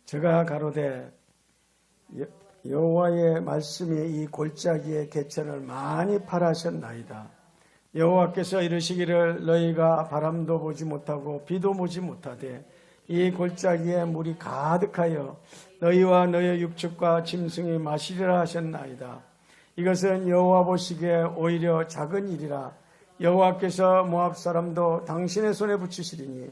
저가 가로되 여호와의 말씀이 이 골짜기의 개천을 많이 파라하셨나이다. 여호와께서 이르시기를 너희가 바람도 보지 못하고 비도 보지 못하되 이 골짜기에 물이 가득하여 너희와 너희 육축과 짐승이 마시리라 하셨나이다. 이것은 여호와 보시기에 오히려 작은 일이라. 여호와께서 모압 사람도 당신의 손에 붙이시리니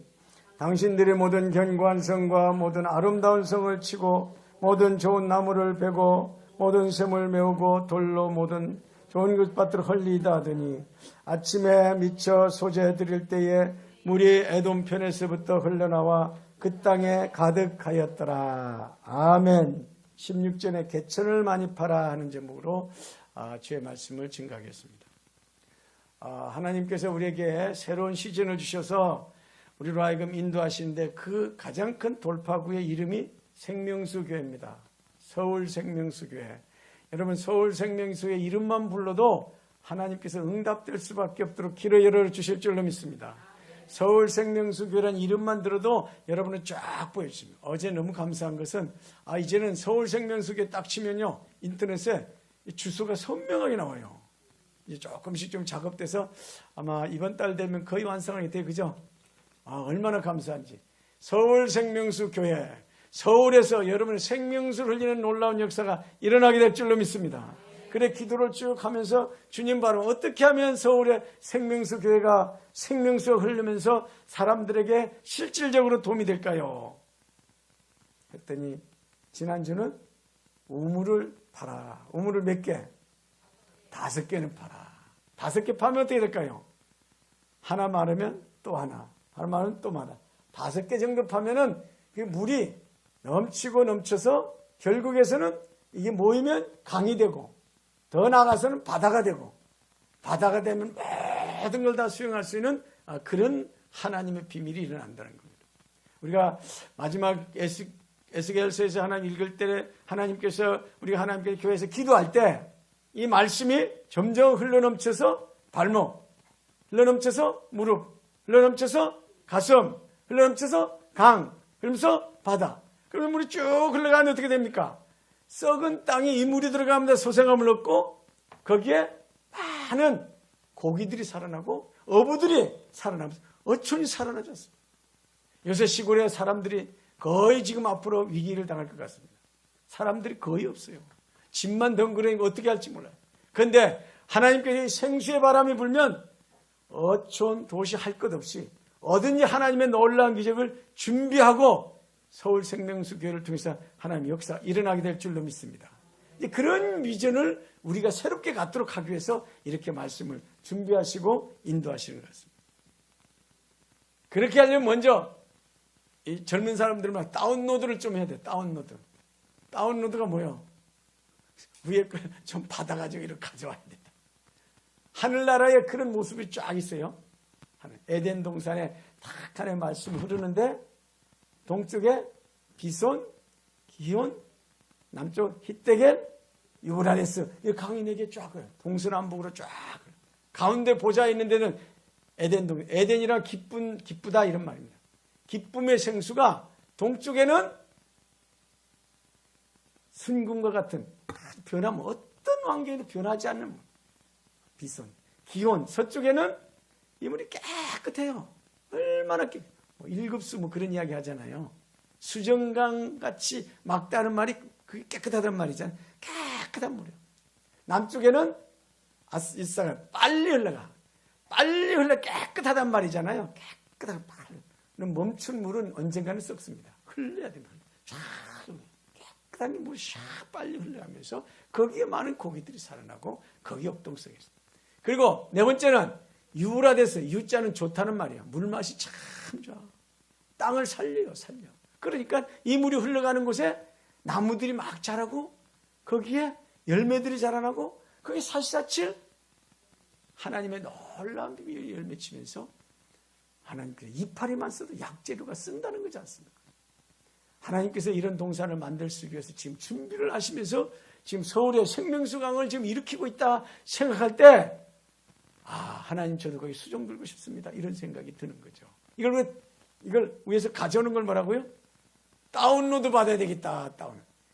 당신들이 모든 견고한 성과 모든 아름다운 성을 치고 모든 좋은 나무를 베고 모든 샘을 메우고 돌로 모든 좋은 것밭을 헐리다 하더니 아침에 미쳐 소재 드릴 때에 물이 에돔 편에서부터 흘러나와 그 땅에 가득하였더라. 아멘. 16절에 개천을 많이 팔아 하는 제목으로 주의 말씀을 증거하겠습니다. 하나님께서 우리에게 새로운 시즌을 주셔서 우리로 하여금 인도하시는데 그 가장 큰 돌파구의 이름이 생명수교회입니다. 서울생명수교회. 여러분, 서울생명수교회 이름만 불러도 하나님께서 응답될 수밖에 없도록 길을 열어주실 줄로 믿습니다. 서울생명수교회라는 이름만 들어도 여러분은 쫙 보여주십니다. 어제 너무 감사한 것은 이제는 서울생명수교회 딱 치면요 인터넷에 주소가 선명하게 나와요. 이제 조금씩 좀 작업돼서 아마 이번 달 되면 거의 완성하게 돼요. 그죠? 얼마나 감사한지. 서울생명수교회, 서울에서 여러분의 생명수를 흘리는 놀라운 역사가 일어나게 될 줄로 믿습니다. 그래 기도를 쭉 하면서 주님 바로 어떻게 하면 서울의 생명수 교회가 생명수가 흐르면서 사람들에게 실질적으로 도움이 될까요? 했더니 지난주는 우물을 팔아. 우물을 몇 개? 5개는 팔아. 5개 파면 어떻게 될까요? 하나 마르면 또 하나. 하나 마르면 또 하나. 5개 정도 파면은 그 물이 넘치고 넘쳐서 결국에서는 이게 모이면 강이 되고 더 나아가서는 바다가 되고 바다가 되면 모든 걸 다 수용할 수 있는 그런 하나님의 비밀이 일어난다는 겁니다. 우리가 마지막 에스겔서에서 하나님 읽을 때 하나님께서 우리가 하나님께 교회에서 기도할 때 이 말씀이 점점 흘러넘쳐서 발목, 흘러넘쳐서 무릎, 흘러넘쳐서 가슴, 흘러넘쳐서 강, 그러면서 바다. 그러면 물이 쭉 흘러가면 어떻게 됩니까? 썩은 땅에 이 물이 들어가면 소생함을 얻고 거기에 많은 고기들이 살아나고 어부들이 살아나면서 어촌이 살아나지 않습니다. 요새 시골에 사람들이 거의 지금 앞으로 위기를 당할 것 같습니다. 사람들이 거의 없어요. 집만 덩그러니까 어떻게 할지 몰라요. 그런데 하나님께서 생수의 바람이 불면 어촌 도시 할 것 없이 어딘지 하나님의 놀라운 기적을 준비하고 서울생명수교회를 통해서 하나님의 역사가 일어나게 될 줄로 믿습니다. 그런 비전을 우리가 새롭게 갖도록 하기 위해서 이렇게 말씀을 준비하시고 인도하시는 것 같습니다. 그렇게 하려면 먼저 이 젊은 사람들은 다운로드를 좀 해야 돼. 다운로드. 다운로드가 뭐예요? 위에 걸 좀 받아가지고 이렇게 가져와야 된다. 하늘나라에 그런 모습이 쫙 있어요. 에덴 동산에 탁 하나의 말씀이 흐르는데 동쪽에 비손, 기온, 남쪽 히데겔, 유브라데스 이 강이 4개 쫙 그래요. 동서남북으로 쫙 그래요. 가운데 보좌에 있는 데는 에덴이란 기쁘다 이런 말입니다. 기쁨의 생수가 동쪽에는 순금과 같은 변하면 어떤 환경에도 변하지 않는 비손, 기온, 서쪽에는 이 물이 깨끗해요. 얼마나 1급수 그런 이야기 하잖아요. 수정강 같이 막다는 말이 그게 깨끗하단 말이잖아요. 깨끗한 물이에요. 남쪽에는 아스이사가 빨리 흘러가. 빨리 흘러 깨끗하단 말이잖아요. 깨끗하게 빨리. 멈춘 물은 언젠가는 썩습니다. 흘러야 됩니다. 쫙 깨끗한 물이 샥 빨리 흘러가면서 거기에 많은 고기들이 살아나고 거기에 옥동성이 있습니다. 그리고 4번째는 유라데스. 유자는 좋다는 말이에요. 물맛이 참 좋아. 땅을 살려. 그러니까 이 물이 흘러가는 곳에 나무들이 막 자라고 거기에 열매들이 자라나고 거기에 사시사칠 하나님의 놀라운 비밀이 열매치면서 하나님께서 이파리만 써도 약재료가 쓴다는 거지 않습니까? 하나님께서 이런 동산을 만들기 위해서 지금 준비를 하시면서 지금 서울의 생명수강을 지금 일으키고 있다 생각할 때 하나님 저도 거기 수종 들고 싶습니다. 이런 생각이 드는 거죠. 이걸 위해서 가져오는 걸 뭐라고요? 다운로드 받아야 되겠다.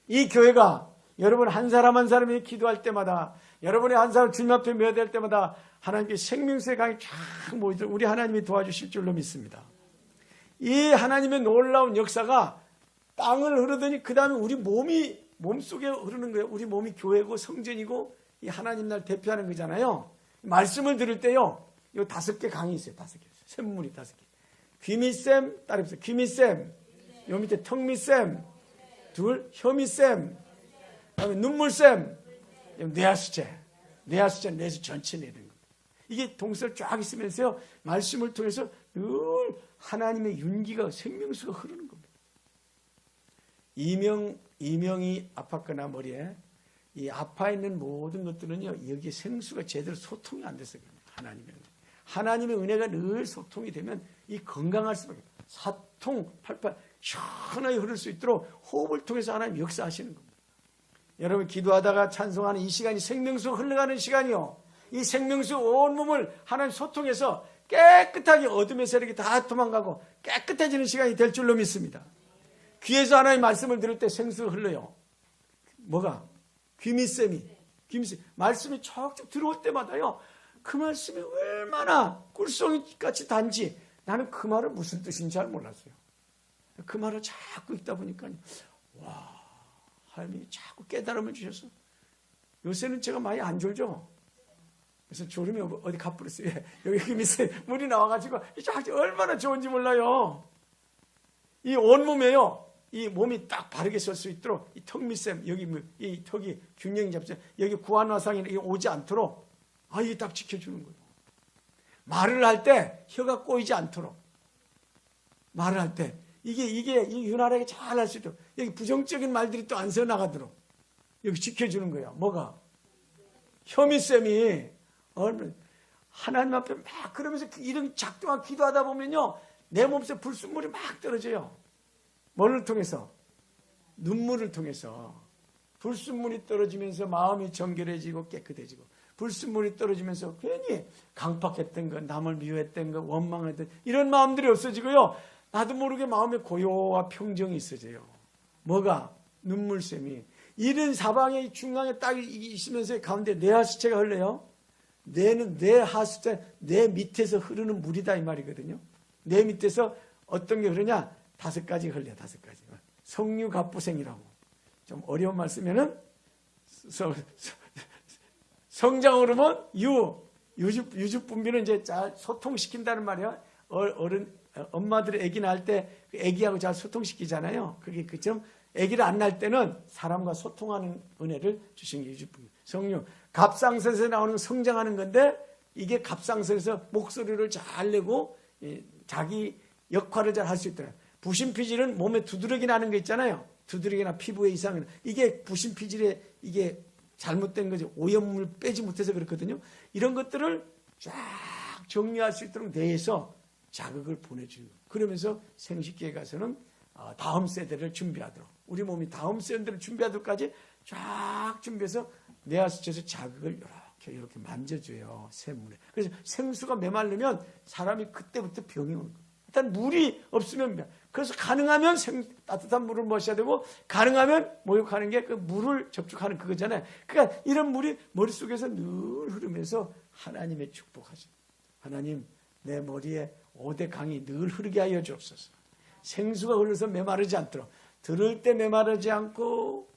이 교회가 여러분 한 사람 한 사람이 기도할 때마다, 여러분의 한 사람 주님 앞에 매어될 때마다 하나님께 생명수의 강이 쫙 모이도록 우리 하나님이 도와주실 줄로 믿습니다. 이 하나님의 놀라운 역사가 땅을 흐르더니 그 다음에 우리 몸속에 흐르는 거예요. 우리 몸이 교회고 성전이고 이 하나님 날 대표하는 거잖아요. 말씀을 들을 때요, 요 5개 강이 있어요. 5개. 샘물이 5개. 귀미쌤, 따라해보세요. 귀미쌤. 요 밑에 턱미쌤. 둘, 혀미쌤. 그다음에 눈물쌤. 뇌하수체. 뇌하수체, 뇌수 전체 내는 거예요. 이게 동서를 쫙 있으면서요, 말씀을 통해서 늘 하나님의 윤기가, 생명수가 흐르는 겁니다. 이명이 아팠거나 머리에 이 아파 있는 모든 것들은요, 여기에 생수가 제대로 소통이 안 돼서 그래요. 하나님의 은혜가 늘 소통이 되면 이 건강할 수밖에 없어요. 사통 팔팔 시원하게 흐를 수 있도록 호흡을 통해서 하나님 역사하시는 겁니다. 여러분 기도하다가 찬송하는 이 시간이 생명수 흘러가는 시간이요, 이 생명수 온몸을 하나님 소통해서 깨끗하게 어둠의 세력이 다 도망가고 깨끗해지는 시간이 될 줄로 믿습니다. 귀에서 하나님 말씀을 들을 때 생수가 흘러요. 뭐가? 귀미쌤이 말씀이 척척 들어올 때마다요, 그 말씀이 얼마나 꿀송이같이 단지, 나는 그 말은 무슨 뜻인지 잘 몰랐어요. 그 말을 자꾸 읽다 보니까 와, 하나님이 자꾸 깨달음을 주셔서 요새는 제가 많이 안 졸죠. 그래서 졸음이 어디 가버렸어요. 여기 귀미쌤 물이 나와가지고 얼마나 좋은지 몰라요. 이 온몸에요, 이 몸이 딱 바르게 설 수 있도록 이 턱밑샘, 여기 이 턱이 균형이 잡죠. 여기 구안화상이 오지 않도록 이게 딱 지켜주는 거예요. 말을 할 때 혀가 꼬이지 않도록, 말을 할 때 이게 윤활하게 잘 할 수 있도록, 여기 부정적인 말들이 또 안 새어나가도록 여기 지켜주는 거예요. 뭐가? 혀밑샘이 하나님 앞에 막 그러면서 이런 작동하고 기도하다 보면요, 내 몸속에 불순물이 막 떨어져요. 뭐를 통해서? 눈물을 통해서. 불순물이 떨어지면서 마음이 정결해지고 깨끗해지고, 불순물이 떨어지면서 괜히 강팍했던 것, 남을 미워했던 것, 원망했던 이런 마음들이 없어지고요, 나도 모르게 마음에 고요와 평정이 있어져요. 뭐가? 눈물샘이. 이런 사방의 중앙에 딱 있으면서 가운데 뇌하수체가 흘러요. 뇌는 뇌하수체, 뇌 밑에서 흐르는 물이다 이 말이거든요. 뇌 밑에서 어떤 게 흐르냐? 5가지 흘려요. 5가지. 성유갑부생이라고. 좀 어려운 말 쓰면은 성장호르몬 유주분비는 이제 잘 소통시킨다는 말이야. 엄마들이 아기 낳을 때 아기하고 잘 소통시키잖아요. 그게 그점 아기를 안 낳을 때는 사람과 소통하는 은혜를 주신 게 유주분비. 성유. 갑상선에서 나오는 성장하는 건데, 이게 갑상선에서 목소리를 잘 내고 자기 역할을 잘 할 수 있더라고요. 부신피질은 몸에 두드러기 나는 거 있잖아요. 두드러기나 피부에 이상은, 이게 부신피질에 이게 잘못된 거죠. 오염물 빼지 못해서 그렇거든요. 이런 것들을 쫙 정리할 수 있도록 뇌에서 자극을 보내주는 거예요. 그러면서 생식기에 가서는 다음 세대를 준비하도록, 우리 몸이 다음 세대를 준비하도록까지 쫙 준비해서 뇌하수체에서 자극을 이렇게 만져줘요. 샘물에. 그래서 생수가 메마르면 사람이 그때부터 병이 오는 거예요. 일단 물이 없으면, 그래서 가능하면 따뜻한 물을 마셔야 되고, 가능하면 목욕하는 게 그 물을 접촉하는 그거잖아요. 그러니까 이런 물이 머릿속에서 늘 흐르면서 하나님의 축복하십니다. 하나님, 내 머리에 5대 강이 늘 흐르게 하여 주옵소서. 생수가 흘러서 메마르지 않도록, 들을 때 메마르지 않고,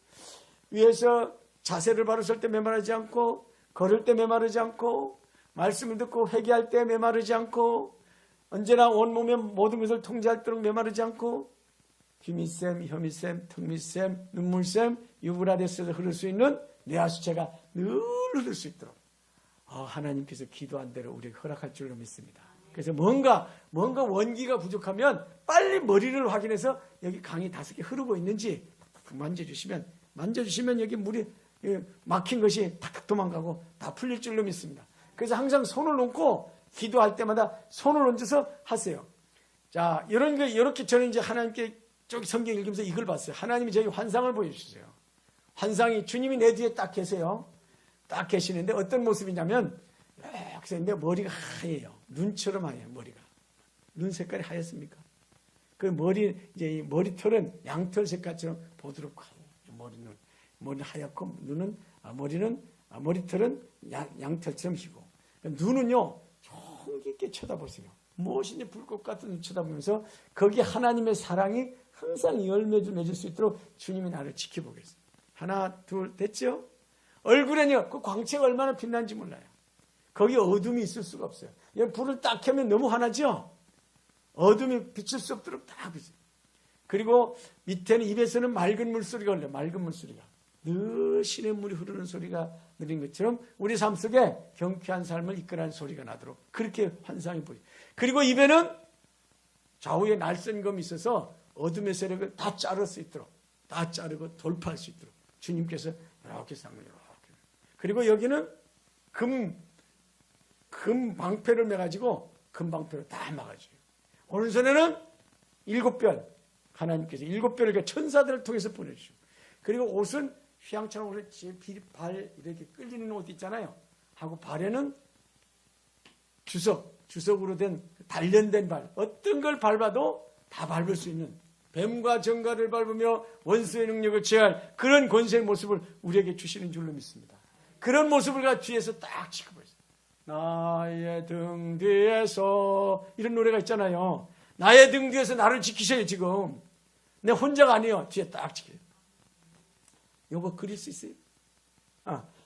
위에서 자세를 바로 설 때 메마르지 않고, 걸을 때 메마르지 않고, 말씀을 듣고 회개할 때 메마르지 않고, 언제나 온몸의 모든 것을 통제할 도록 메마르지 않고, 귀밑샘, 혀밑샘, 턱밑샘, 눈물샘, 유브라데스에서 흐를 수 있는 뇌하수체가 늘 흐를 수 있도록 하나님께서 기도한 대로 우리에게 허락할 줄로 믿습니다. 그래서 뭔가 원기가 부족하면 빨리 머리를 확인해서 여기 강이 5개 흐르고 있는지 만져주시면 여기 물이 막힌 것이 탁탁 도망가고 다 풀릴 줄로 믿습니다. 그래서 항상 손을 놓고 기도할 때마다 손을 얹어서 하세요. 자, 이렇게 저는 이제 하나님께 저기 성경 읽으면서 이걸 봤어요. 하나님이 저희 환상을 보여주세요. 환상이 주님이 내 뒤에 딱 계세요. 딱 계시는데 어떤 모습이냐면, 이렇게 있는데 머리가 하얘요. 눈처럼 하얘요, 머리가. 눈 색깔이 하얗습니까? 그 이제 이 머리털은 양털 색깔처럼 보드럽고, 머리는 하얗고, 머리털은 양털처럼 희고, 눈은요, 총기 있게 쳐다보세요. 무엇인지 불꽃 같은 눈 쳐다보면서 거기에 하나님의 사랑이 항상 열매를 맺을 수 있도록 주님이 나를 지켜보겠어요. 하나, 둘, 됐죠? 얼굴에는요, 그 광채가 얼마나 빛나는지 몰라요. 거기 어둠이 있을 수가 없어요. 불을 딱 켜면 너무 환하죠? 어둠이 비칠 수 없도록 다 비쳐요. 그리고 밑에는 입에서는 맑은 물소리가 흘러요. 맑은 물소리가. 늘 시냇물이 흐르는 소리가 느린 것처럼 우리 삶 속에 경쾌한 삶을 이끌어가는 소리가 나도록 그렇게 환상이 보여요. 그리고 입에는 좌우에 날쌘검이 있어서 어둠의 세력을 다 자를 수 있도록, 다 자르고 돌파할 수 있도록 주님께서 이렇게 쌍을 이렇게. 그리고 여기는 금 방패를 매가지고 금 방패로 다 막아줘요. 오른손에는 7별, 하나님께서 7별을 천사들을 통해서 보내주시고, 그리고 옷은 휘황처럼 우리 발 이렇게 끌리는 옷 있잖아요. 하고 발에는 주석으로 된 단련된 발, 어떤 걸 밟아도 다 밟을 수 있는 뱀과 정갈을 밟으며 원수의 능력을 제할 그런 권세의 모습을 우리에게 주시는 줄로 믿습니다. 그런 모습을 뒤에서 딱 지켜보세요. 나의 등 뒤에서, 이런 노래가 있잖아요. 나의 등 뒤에서 나를 지키셔요. 지금 내 혼자가 아니에요. 뒤에 딱 지켜요. 요거 그릴 수 있어요?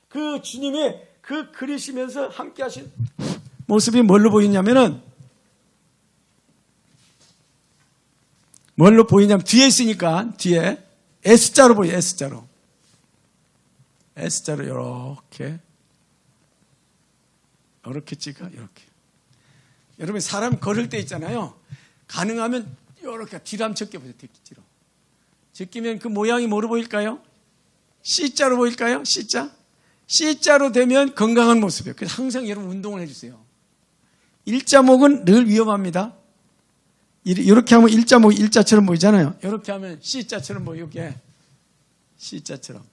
그 주님이 그 그리시면서 함께 하신 모습이 뭘로 보이냐면은, 뒤에 있으니까, 뒤에 S자로 보여요. S자로 이렇게 찍어, 이렇게. 여러분, 사람 걸을 때 있잖아요. 가능하면 이렇게 뒤로 한번 적게 보세요. 뒤로. 적기면 그 모양이 뭐로 보일까요? C자로 보일까요? C자로 되면 건강한 모습이에요. 그래서 항상 여러분 운동을 해주세요. 일자목은 늘 위험합니다. 이렇게 하면 일자목이 일자처럼 보이잖아요. 이렇게 하면 C자처럼 보이게. C자처럼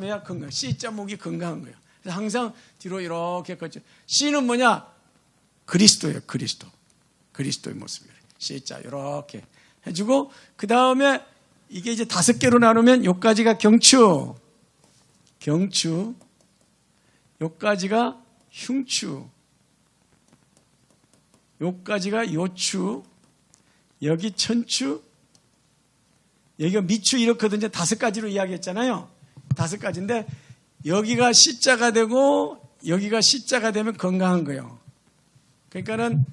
해야 건강. C자목이 건강한 거예요. 그래서 항상 뒤로 이렇게 걷죠. C는 뭐냐? 그리스도예요. 그리스도의 모습이에요. C자 이렇게 해주고, 그 다음에 이게 이제 5개로 나누면 요까지가 경추, 요까지가 흉추, 요까지가 요추, 여기 천추, 여기가 미추, 이렇거든요. 5가지로 이야기했잖아요. 5가지인데 여기가 C자가 되고 여기가 C자가 되면 건강한 거예요. 그러니까는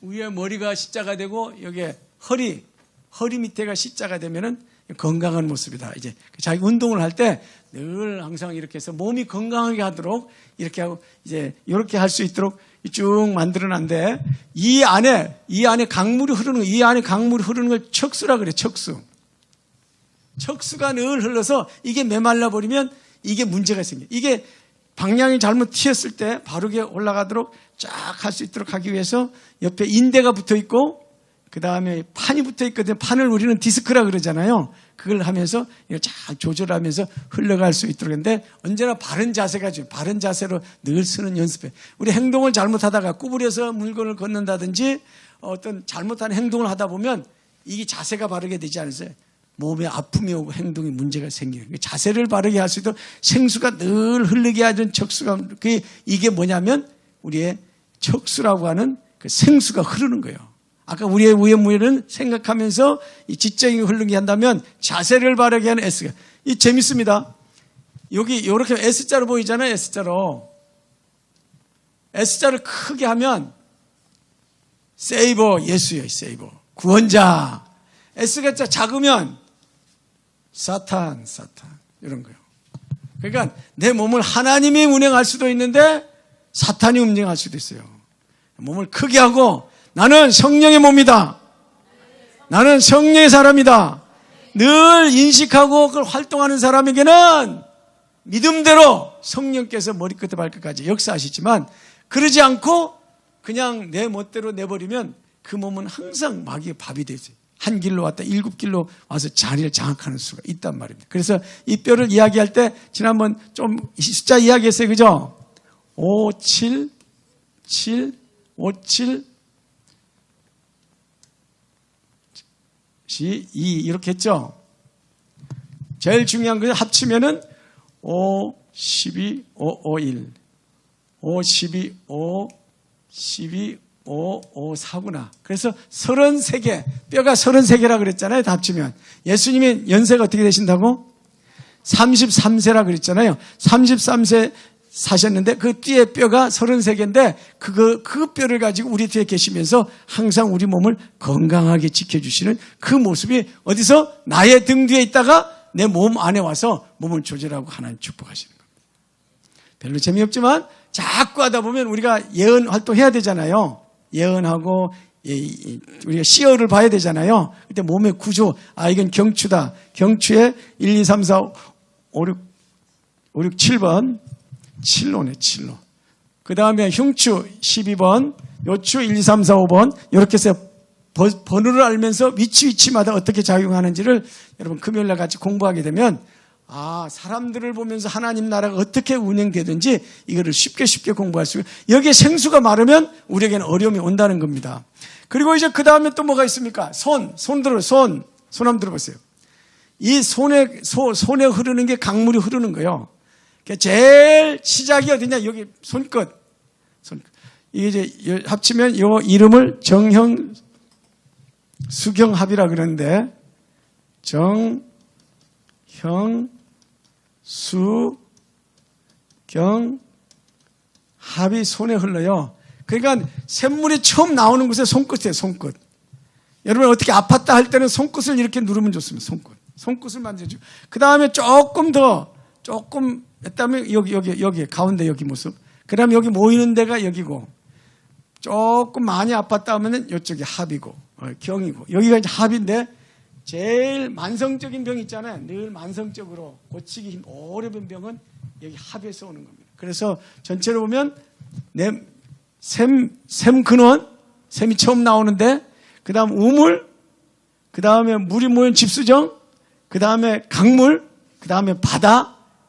위에 머리가 C자가 되고 여기에 허리 밑에가 C자가 되면은 건강한 모습이다. 이제 자기 운동을 할 때 늘 항상 이렇게 해서 몸이 건강하게 하도록 이렇게 하고 이제 이렇게 할 수 있도록 쭉 만들어놨는데, 이 안에 강물이 흐르는 걸 척수라 그래. 척수가 늘 흘러서 이게 메말라 버리면 이게 문제가 생겨요. 이게 방향이 잘못 튀었을 때 바르게 올라가도록 쫙 할 수 있도록 하기 위해서 옆에 인대가 붙어 있고, 그 다음에 판이 붙어 있거든요. 판을 우리는 디스크라 그러잖아요. 그걸 하면서 잘 조절하면서 흘러갈 수 있도록 했는데, 언제나 바른 자세가 중요해요. 바른 자세로 늘 쓰는 연습해. 우리 행동을 잘못하다가 구부려서 물건을 걷는다든지 어떤 잘못한 행동을 하다 보면 이게 자세가 바르게 되지 않으세요? 몸에 아픔이 오고 행동에 문제가 생기는 거예요. 자세를 바르게 할 수 있도록 생수가 늘 흐르게 하는 척수가, 이게 뭐냐면 우리의 척수라고 하는 그 생수가 흐르는 거예요. 아까 우리의 무예무예는 생각하면서 이 지적인 흐르게 한다면 자세를 바르게 하는 S가. 이 재밌습니다. 여기 이렇게 S자로 보이잖아요. S자를 크게 하면 세이버, 예수예요. 세이버, 구원자. S가 작으면 사탄 이런 거예요. 그러니까 내 몸을 하나님이 운행할 수도 있는데 사탄이 운행할 수도 있어요. 몸을 크게 하고, 나는 성령의 몸이다. 나는 성령의 사람이다. 늘 인식하고 그걸 활동하는 사람에게는 믿음대로 성령께서 머리끝에 발끝까지 역사하시지만, 그러지 않고 그냥 내 멋대로 내버리면 그 몸은 항상 마귀의 밥이 되지. 한 길로 왔다 7길로 와서 자리를 장악하는 수가 있단 말입니다. 그래서 이 뼈를 이야기할 때 지난번 좀 숫자 이야기했어요. 그죠? 5, 7, 7, 5, 7, 지, 2 이렇게 했죠. 제일 중요한 것은 합치면은 5, 12, 5, 5, 1. 5, 12, 5, 12, 5, 5, 4구나. 그래서 33개, 뼈가 33개라 그랬잖아요. 다 합치면. 예수님의 연세가 어떻게 되신다고? 33세라 그랬잖아요. 33세 사셨는데 그 뒤에 뼈가 33개인데 그 뼈를 가지고 우리 뒤에 계시면서 항상 우리 몸을 건강하게 지켜주시는 그 모습이 어디서? 나의 등 뒤에 있다가 내 몸 안에 와서 몸을 조절하고 하나님 축복하시는 겁니다. 별로 재미없지만 자꾸 하다 보면 우리가 예언 활동해야 되잖아요. 예언하고 우리가 시어를 봐야 되잖아요. 그때 몸의 구조, 이건 경추다. 경추에 1, 2, 3, 4, 5, 6, 7번. 7로네, 7로. 그 다음에 흉추 12번, 요추 1, 2, 3, 4, 5번. 이렇게 해서 번호를 알면서 위치마다 어떻게 작용하는지를 여러분 금요일날 같이 공부하게 되면 사람들을 보면서 하나님 나라가 어떻게 운영되든지 이거를 쉽게 공부할 수 있고 여기에 생수가 마르면 우리에게는 어려움이 온다는 겁니다. 그리고 이제 그 다음에 또 뭐가 있습니까? 손 한번 들어보세요. 이 손에 흐르는 게 강물이 흐르는 거예요. 제일 시작이 어디냐? 여기 손끝. 이게 이제 합치면 요 이름을 정형 수경합이라 그러는데 정형 수경합이 손에 흘러요. 그러니까 샘물이 처음 나오는 곳에 손끝이에요. 손끝. 여러분 어떻게 아팠다 할 때는 손끝을 이렇게 누르면 좋습니다. 손끝을 만져주고 그 다음에 조금 그다음에 여기 가운데 여기 모습. 그 다음에 여기 모이는 데가 여기고 조금 많이 아팠다 하면은 이쪽이 합이고 경이고 여기가 이제 합인데 제일 만성적인 병 있잖아요. 늘 만성적으로 고치기 힘 오래된 병은 여기 합에서 오는 겁니다. 그래서 전체로 보면 샘 근원, 샘이 처음 나오는데 그 다음 우물, 그 다음에 물이 모인 집수정, 그 다음에 강물, 그 다음에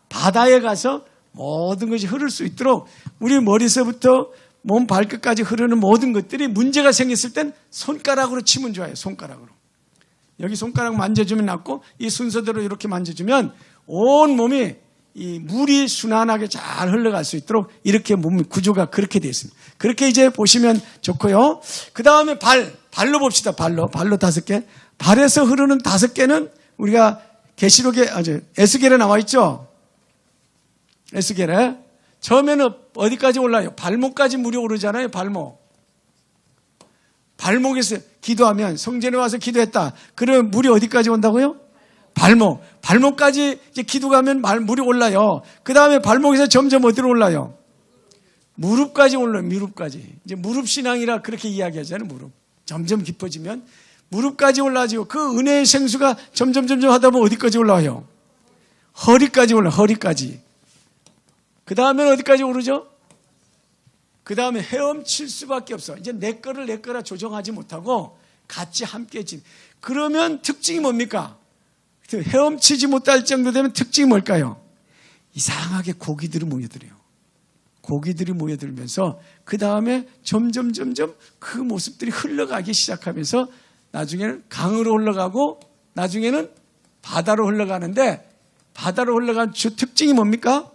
바다에 가서 모든 것이 흐를 수 있도록 우리 머리서부터 몸 발끝까지 흐르는 모든 것들이 문제가 생겼을 땐 손가락으로 치면 좋아요. 손가락으로. 여기 손가락 만져주면 낫고 이 순서대로 이렇게 만져주면 온 몸이 이 물이 순환하게 잘 흘러갈 수 있도록 이렇게 몸 구조가 그렇게 되어 있습니다. 그렇게 이제 보시면 좋고요. 그 다음에 발로 봅시다. 발로 5개. 발에서 흐르는 5개는 우리가 계시록에 에스겔에 나와 있죠. 에스겔에 처음에는 어디까지 올라요? 발목까지 물이 오르잖아요. 발목에서 기도하면 성전에 와서 기도했다. 그러면 물이 어디까지 온다고요? 발목까지 이제 기도하면 물이 올라요. 그 다음에 발목에서 점점 어디로 올라요? 무릎까지 올라요. 무릎까지. 이제 무릎 신앙이라 그렇게 이야기하잖아요. 무릎. 점점 깊어지면 무릎까지 올라지고 그 은혜의 생수가 점점 하다 보면 어디까지 올라와요? 허리까지 올라요. 허리까지. 그 다음에는 어디까지 오르죠? 그 다음에 헤엄칠 수밖에 없어. 이제 내 거라 조정하지 못하고 같이 함께 진. 그러면 특징이 뭡니까? 헤엄치지 못할 정도 되면 특징이 뭘까요? 이상하게 고기들이 모여들어요. 고기들이 모여들면서 그 다음에 점점 그 모습들이 흘러가기 시작하면서 나중에는 강으로 흘러가고 나중에는 바다로 흘러가는데 바다로 흘러간 주 특징이 뭡니까?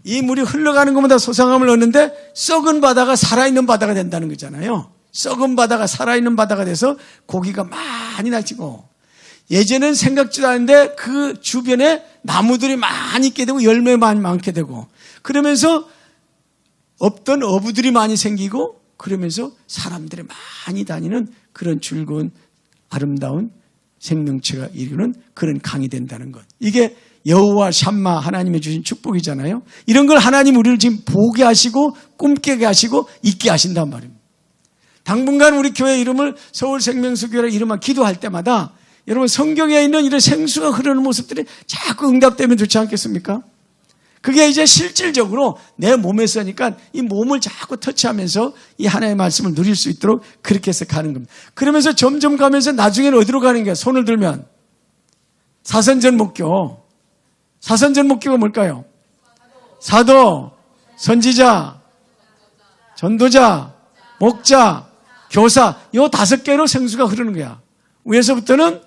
이 물이 흘러가는 것보다 소상함을 얻는데 썩은 바다가 살아있는 바다가 된다는 거잖아요. 썩은 바다가 살아있는 바다가 돼서 고기가 많이 나지고 예전엔 생각지도 않은데 그 주변에 나무들이 많이 있게 되고 열매 많이 많게 되고 그러면서 없던 어부들이 많이 생기고 그러면서 사람들이 많이 다니는 그런 즐거운 아름다운 생명체가 이루는 그런 강이 된다는 것. 이게 여호와 샴마 하나님이 주신 축복이잖아요. 이런 걸 하나님 우리를 지금 보게 하시고 꿈깨게 하시고 있게 하신단 말입니다. 당분간 우리 교회 이름을 서울생명수교회라 이름만 기도할 때마다 여러분 성경에 있는 이런 생수가 흐르는 모습들이 자꾸 응답되면 좋지 않겠습니까? 그게 이제 실질적으로 내 몸에 서니까 이 몸을 자꾸 터치하면서 이 하나님의 말씀을 누릴 수 있도록 그렇게 해서 가는 겁니다. 그러면서 점점 가면서 나중에는 어디로 가는 거야? 손을 들면 사선전목교. 사선전목교가 뭘까요? 사도, 선지자, 전도자, 목자, 교사 이 5개로 생수가 흐르는 거야. 위에서부터는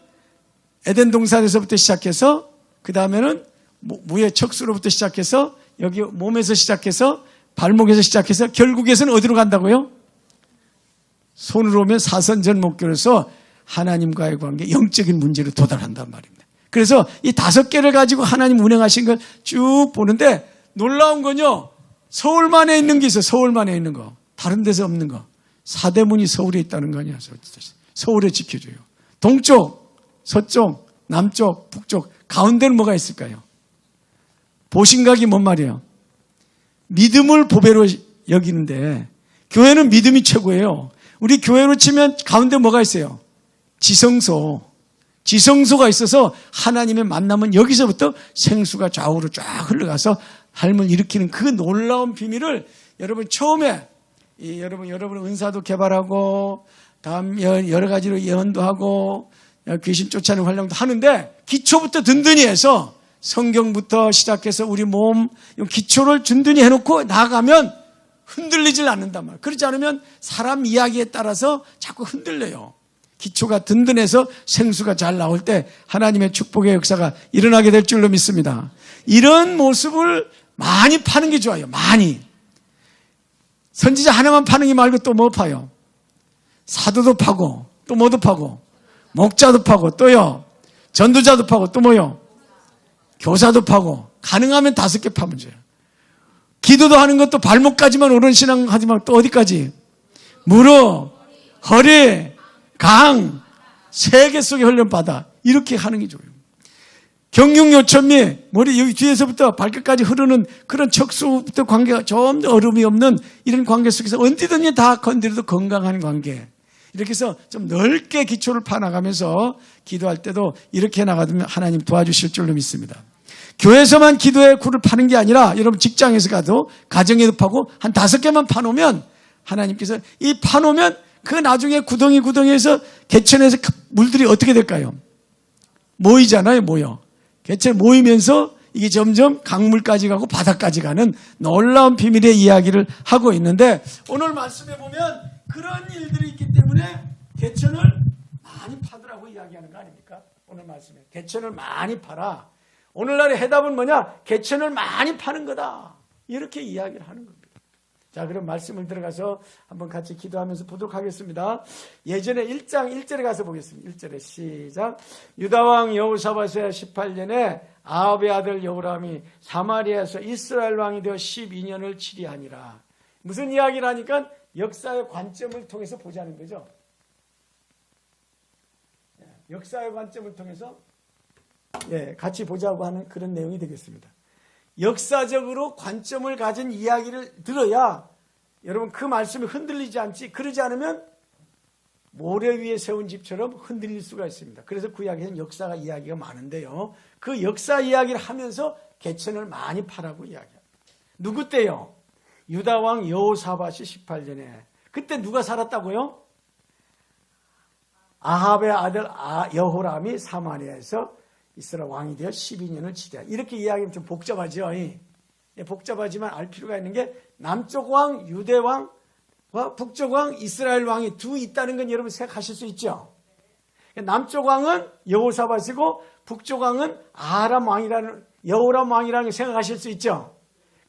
에덴 동산에서부터 시작해서 그 다음에는 무의 척수로부터 시작해서 여기 몸에서 시작해서 발목에서 시작해서 결국에서는 어디로 간다고요? 손으로 오면 사선전 목표로서 하나님과의 관계, 영적인 문제로 도달한단 말입니다. 그래서 이 5개를 가지고 하나님 운행하신 걸 쭉 보는데 놀라운 건요, 서울만에 있는 게 있어요. 서울만에 있는 거. 다른 데서 없는 거. 사대문이 서울에 있다는 거 아니야. 서울에 지켜줘요. 동쪽, 서쪽, 남쪽, 북쪽, 가운데는 뭐가 있을까요? 보신각이 뭔 말이에요? 믿음을 보배로 여기는데 교회는 믿음이 최고예요. 우리 교회로 치면 가운데 뭐가 있어요? 지성소. 지성소가 있어서 하나님의 만남은 여기서부터 생수가 좌우로 쫙 흘러가서 삶을 일으키는 그 놀라운 비밀을 여러분 처음에 여러분 은사도 개발하고 다음 여러 가지로 예언도 하고 귀신 쫓아내는 활동도 하는데 기초부터 든든히 해서 성경부터 시작해서 우리 몸 기초를 든든히 해놓고 나아가면 흔들리질 않는단 말이에요. 그렇지 않으면 사람 이야기에 따라서 자꾸 흔들려요. 기초가 든든해서 생수가 잘 나올 때 하나님의 축복의 역사가 일어나게 될 줄로 믿습니다. 이런 모습을 많이 파는 게 좋아요. 많이. 선지자 하나만 파는 게 말고 또 뭐 파요? 사도도 파고 또 뭐도 파고 목자도 파고 또요 전도자도 파고 또 뭐요? 교사도 파고 가능하면 5개 파면 돼요. 기도도 하는 것도 발목까지만 옳은 신앙 하지 말고 또 어디까지? 무릎, 허리, 강, 세계 속에 흘린 바다 이렇게 하는 게 좋아요. 경육요천미 머리 여기 뒤에서부터 발끝까지 흐르는 그런 척수부터 관계가 좀 더 어려움이 없는 이런 관계 속에서 언제든지 다 건드려도 건강한 관계 이렇게 해서 좀 넓게 기초를 파나가면서 기도할 때도 이렇게 나가면 하나님 도와주실 줄로 믿습니다. 교회에서만 기도의 굴을 파는 게 아니라 여러분 직장에서 가도 가정에도 파고 한 5개만 파놓으면 하나님께서 이 파놓으면 그 나중에 구덩이에서 개천에서 물들이 어떻게 될까요? 모이잖아요. 모여. 개천 모이면서 이게 점점 강물까지 가고 바다까지 가는 놀라운 비밀의 이야기를 하고 있는데 오늘 말씀에 보면 그런 일들이 있기 때문에 개천을 많이 파더라고 이야기하는 거 아닙니까? 오늘 말씀에 개천을 많이 파라. 오늘날의 해답은 뭐냐? 개천을 많이 파는 거다. 이렇게 이야기를 하는 겁니다. 자, 그럼 말씀을 들어가서 한번 같이 기도하면서 보도록 하겠습니다. 예전에 1장 1절에 가서 보겠습니다. 1절에 시작. 유다왕 여호사밧의 18년에 아합의 아들 여호람이 사마리아에서 이스라엘 왕이 되어 12년을 치리하니라. 무슨 이야기를 하니까 역사의 관점을 통해서 보자는 거죠. 역사의 관점을 통해서 같이 보자고 하는 그런 내용이 되겠습니다. 역사적으로 관점을 가진 이야기를 들어야 여러분 그 말씀이 흔들리지 않지, 그러지 않으면 모래 위에 세운 집처럼 흔들릴 수가 있습니다. 그래서 구약에는 역사가 이야기가 많은데요. 그 역사 이야기를 하면서 개천을 많이 파라고 이야기합니다. 누구 때요? 유다왕 여호사밧이 18년에. 그때 누가 살았다고요? 아합의 아들 여호람이 사마리아에서 이스라엘 왕이 되어 12년을 치리하. 이렇게 이야기하면 좀 복잡하죠. 복잡하지만 알 필요가 있는 게 남쪽 왕 유대왕과 북쪽 왕 이스라엘 왕이 두 있다는 건 여러분 생각하실 수 있죠. 남쪽 왕은 여호사밧이고 북쪽 왕은 여호람 왕이라는 걸 생각하실 수 있죠.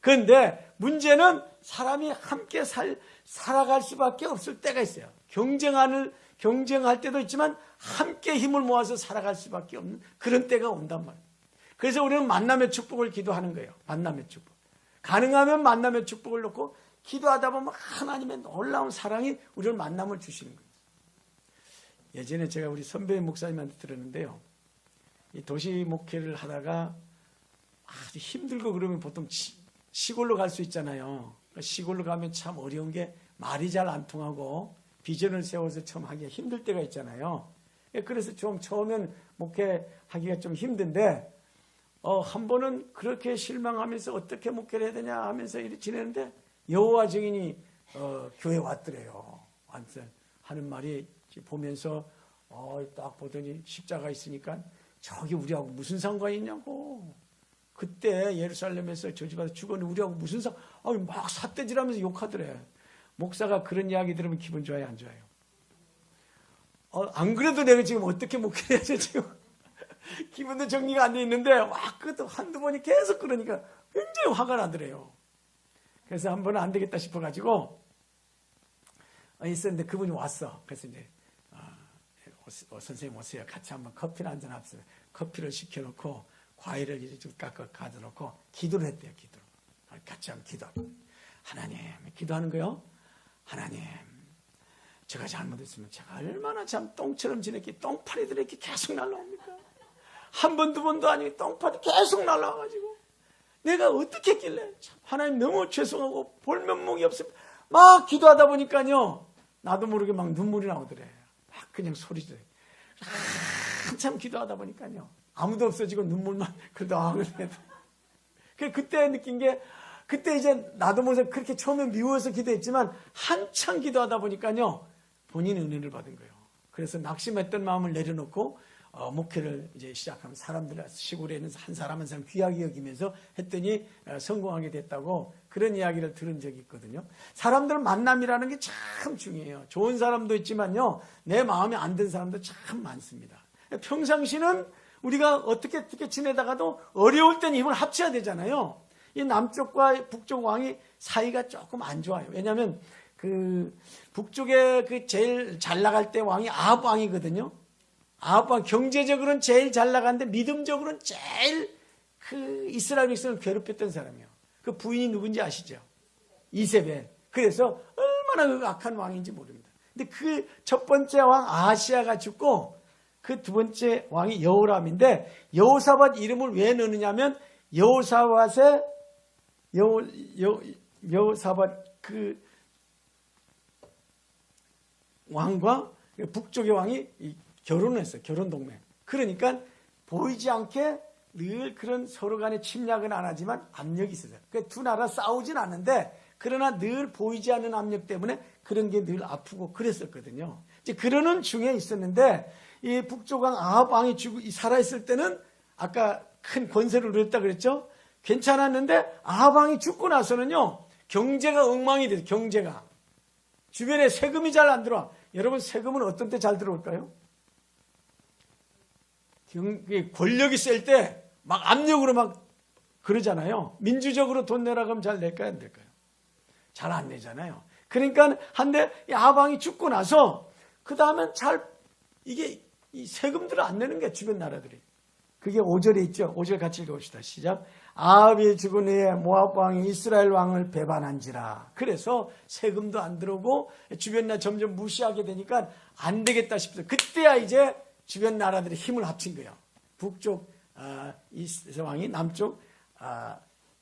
그런데 문제는 사람이 함께 살아갈 수밖에 없을 때가 있어요. 경쟁할 때도 있지만 함께 힘을 모아서 살아갈 수밖에 없는 그런 때가 온단 말이에요. 그래서 우리는 만남의 축복을 기도하는 거예요. 만남의 축복. 가능하면 만남의 축복을 놓고 기도하다 보면 하나님의 놀라운 사랑이 우리를 만남을 주시는 거예요. 예전에 제가 우리 선배 목사님한테 들었는데요. 이 도시 목회를 하다가 아주 힘들고 그러면 보통 시골로 갈 수 있잖아요. 시골로 가면 참 어려운 게 말이 잘 안 통하고 비전을 세워서 처음 하기가 힘들 때가 있잖아요. 그래서 좀 처음엔 목회하기가 좀 힘든데 한 번은 그렇게 실망하면서 어떻게 목회를 해야 되냐 하면서 이렇게 지내는데 여호와 증인이 교회에 왔더래요. 하는 말이 보면서 딱 보더니 십자가 있으니까 저기 우리하고 무슨 상관이 있냐고. 그때 예루살렘에서 저 집 와서 죽었는데 우리하고 무슨 막 삿대질하면서 욕하더래. 목사가 그런 이야기 들으면 기분 좋아요, 안 좋아요? 안 그래도 내가 지금 어떻게 목회해야지 지금 기분도 정리가 안 돼 있는데 그것도 한두 번이 계속 그러니까 굉장히 화가 나더래요. 그래서 한 번은 안 되겠다 싶어가지고 있었는데 그분이 왔어. 그래서 이제 선생님 오세요. 같이 한번 커피를 한잔 합시다. 커피를 시켜놓고 과일을 이제 좀 가져놓고 기도를 했대요. 기도를. 같이 한번 기도하고. 하나님, 기도하는 거요. 하나님, 제가 잘못했으면 제가 얼마나 참 똥처럼 지냈기, 똥파리들이 이렇게 계속 날라옵니까? 한 번, 두 번도 아니고 똥파리 계속 날라와가지고 내가 어떻게 했길래 하나님 너무 죄송하고 볼 면목이 없으면 막 기도하다 보니까요 나도 모르게 막 눈물이 나오더래. 막 그냥 소리 지르. 한참 기도하다 보니까요 아무도 없어지고 눈물만 그래도 그때 느낀 게 그때 이제 나도 모르게 그렇게 처음에 미워서 기도했지만 한참 기도하다 보니까요 본인의 은혜를 받은 거예요. 그래서 낙심했던 마음을 내려놓고 목회를 이제 시작하면 사람들 시골에 있는 한 사람 귀하게 여기면서 했더니 성공하게 됐다고 그런 이야기를 들은 적이 있거든요. 사람들 만남이라는 게 참 중요해요. 좋은 사람도 있지만요 내 마음에 안 든 사람도 참 많습니다. 평상시는 우리가 어떻게 지내다가도 어려울 땐 힘을 합쳐야 되잖아요. 이 남쪽과 북쪽 왕이 사이가 조금 안 좋아요. 왜냐하면 그 북쪽에 그 제일 잘 나갈 때 왕이 아합 왕이거든요. 아합 왕 경제적으로는 제일 잘 나갔는데 믿음적으로는 제일 그 이스라엘 백성을 괴롭혔던 사람이에요. 그 부인이 누군지 아시죠? 이세벨. 그래서 얼마나 그 악한 왕인지 모릅니다. 근데 그 첫 번째 왕 아하시아가 죽고 그 두 번째 왕이 여호람인데 여호사밧 이름을 왜 넣느냐면 여호사밧의 여호사밧 그 왕과 북쪽의 왕이 결혼을 했어요. 결혼 동맹. 그러니까 보이지 않게 늘 그런 서로 간에 침략은 안 하지만 압력이 있어요. 그러니까 두 나라 싸우진 않는데 그러나 늘 보이지 않는 압력 때문에 그런 게 늘 아프고 그랬었거든요. 이제 그러는 중에 있었는데 이 북쪽 왕 아합 왕이 살아있을 때는 아까 큰 권세를 누렸다 그랬죠. 괜찮았는데 아합 왕이 죽고 나서는요 경제가 엉망이 돼요. 경제가 주변에 세금이 잘 안 들어와. 여러분 세금은 어떤 때 잘 들어올까요? 권력이 셀 때 막 압력으로 막 그러잖아요. 민주적으로 돈 내라 그러면 잘 낼까요? 안 될까요? 잘 안 내잖아요. 그러니까 한데 아합 왕이 죽고 나서 그 다음엔 이게 이 세금들을 안 내는 게 주변 나라들이. 그게 5절에 있죠. 5절 같이 읽어봅시다. 시작. 아합이 죽은 후에 모압 왕이 이스라엘 왕을 배반한지라. 그래서 세금도 안 들어오고 주변 나라 점점 무시하게 되니까 안 되겠다 싶어서 그때야 이제 주변 나라들이 힘을 합친 거예요. 북쪽 이스라엘 왕이 남쪽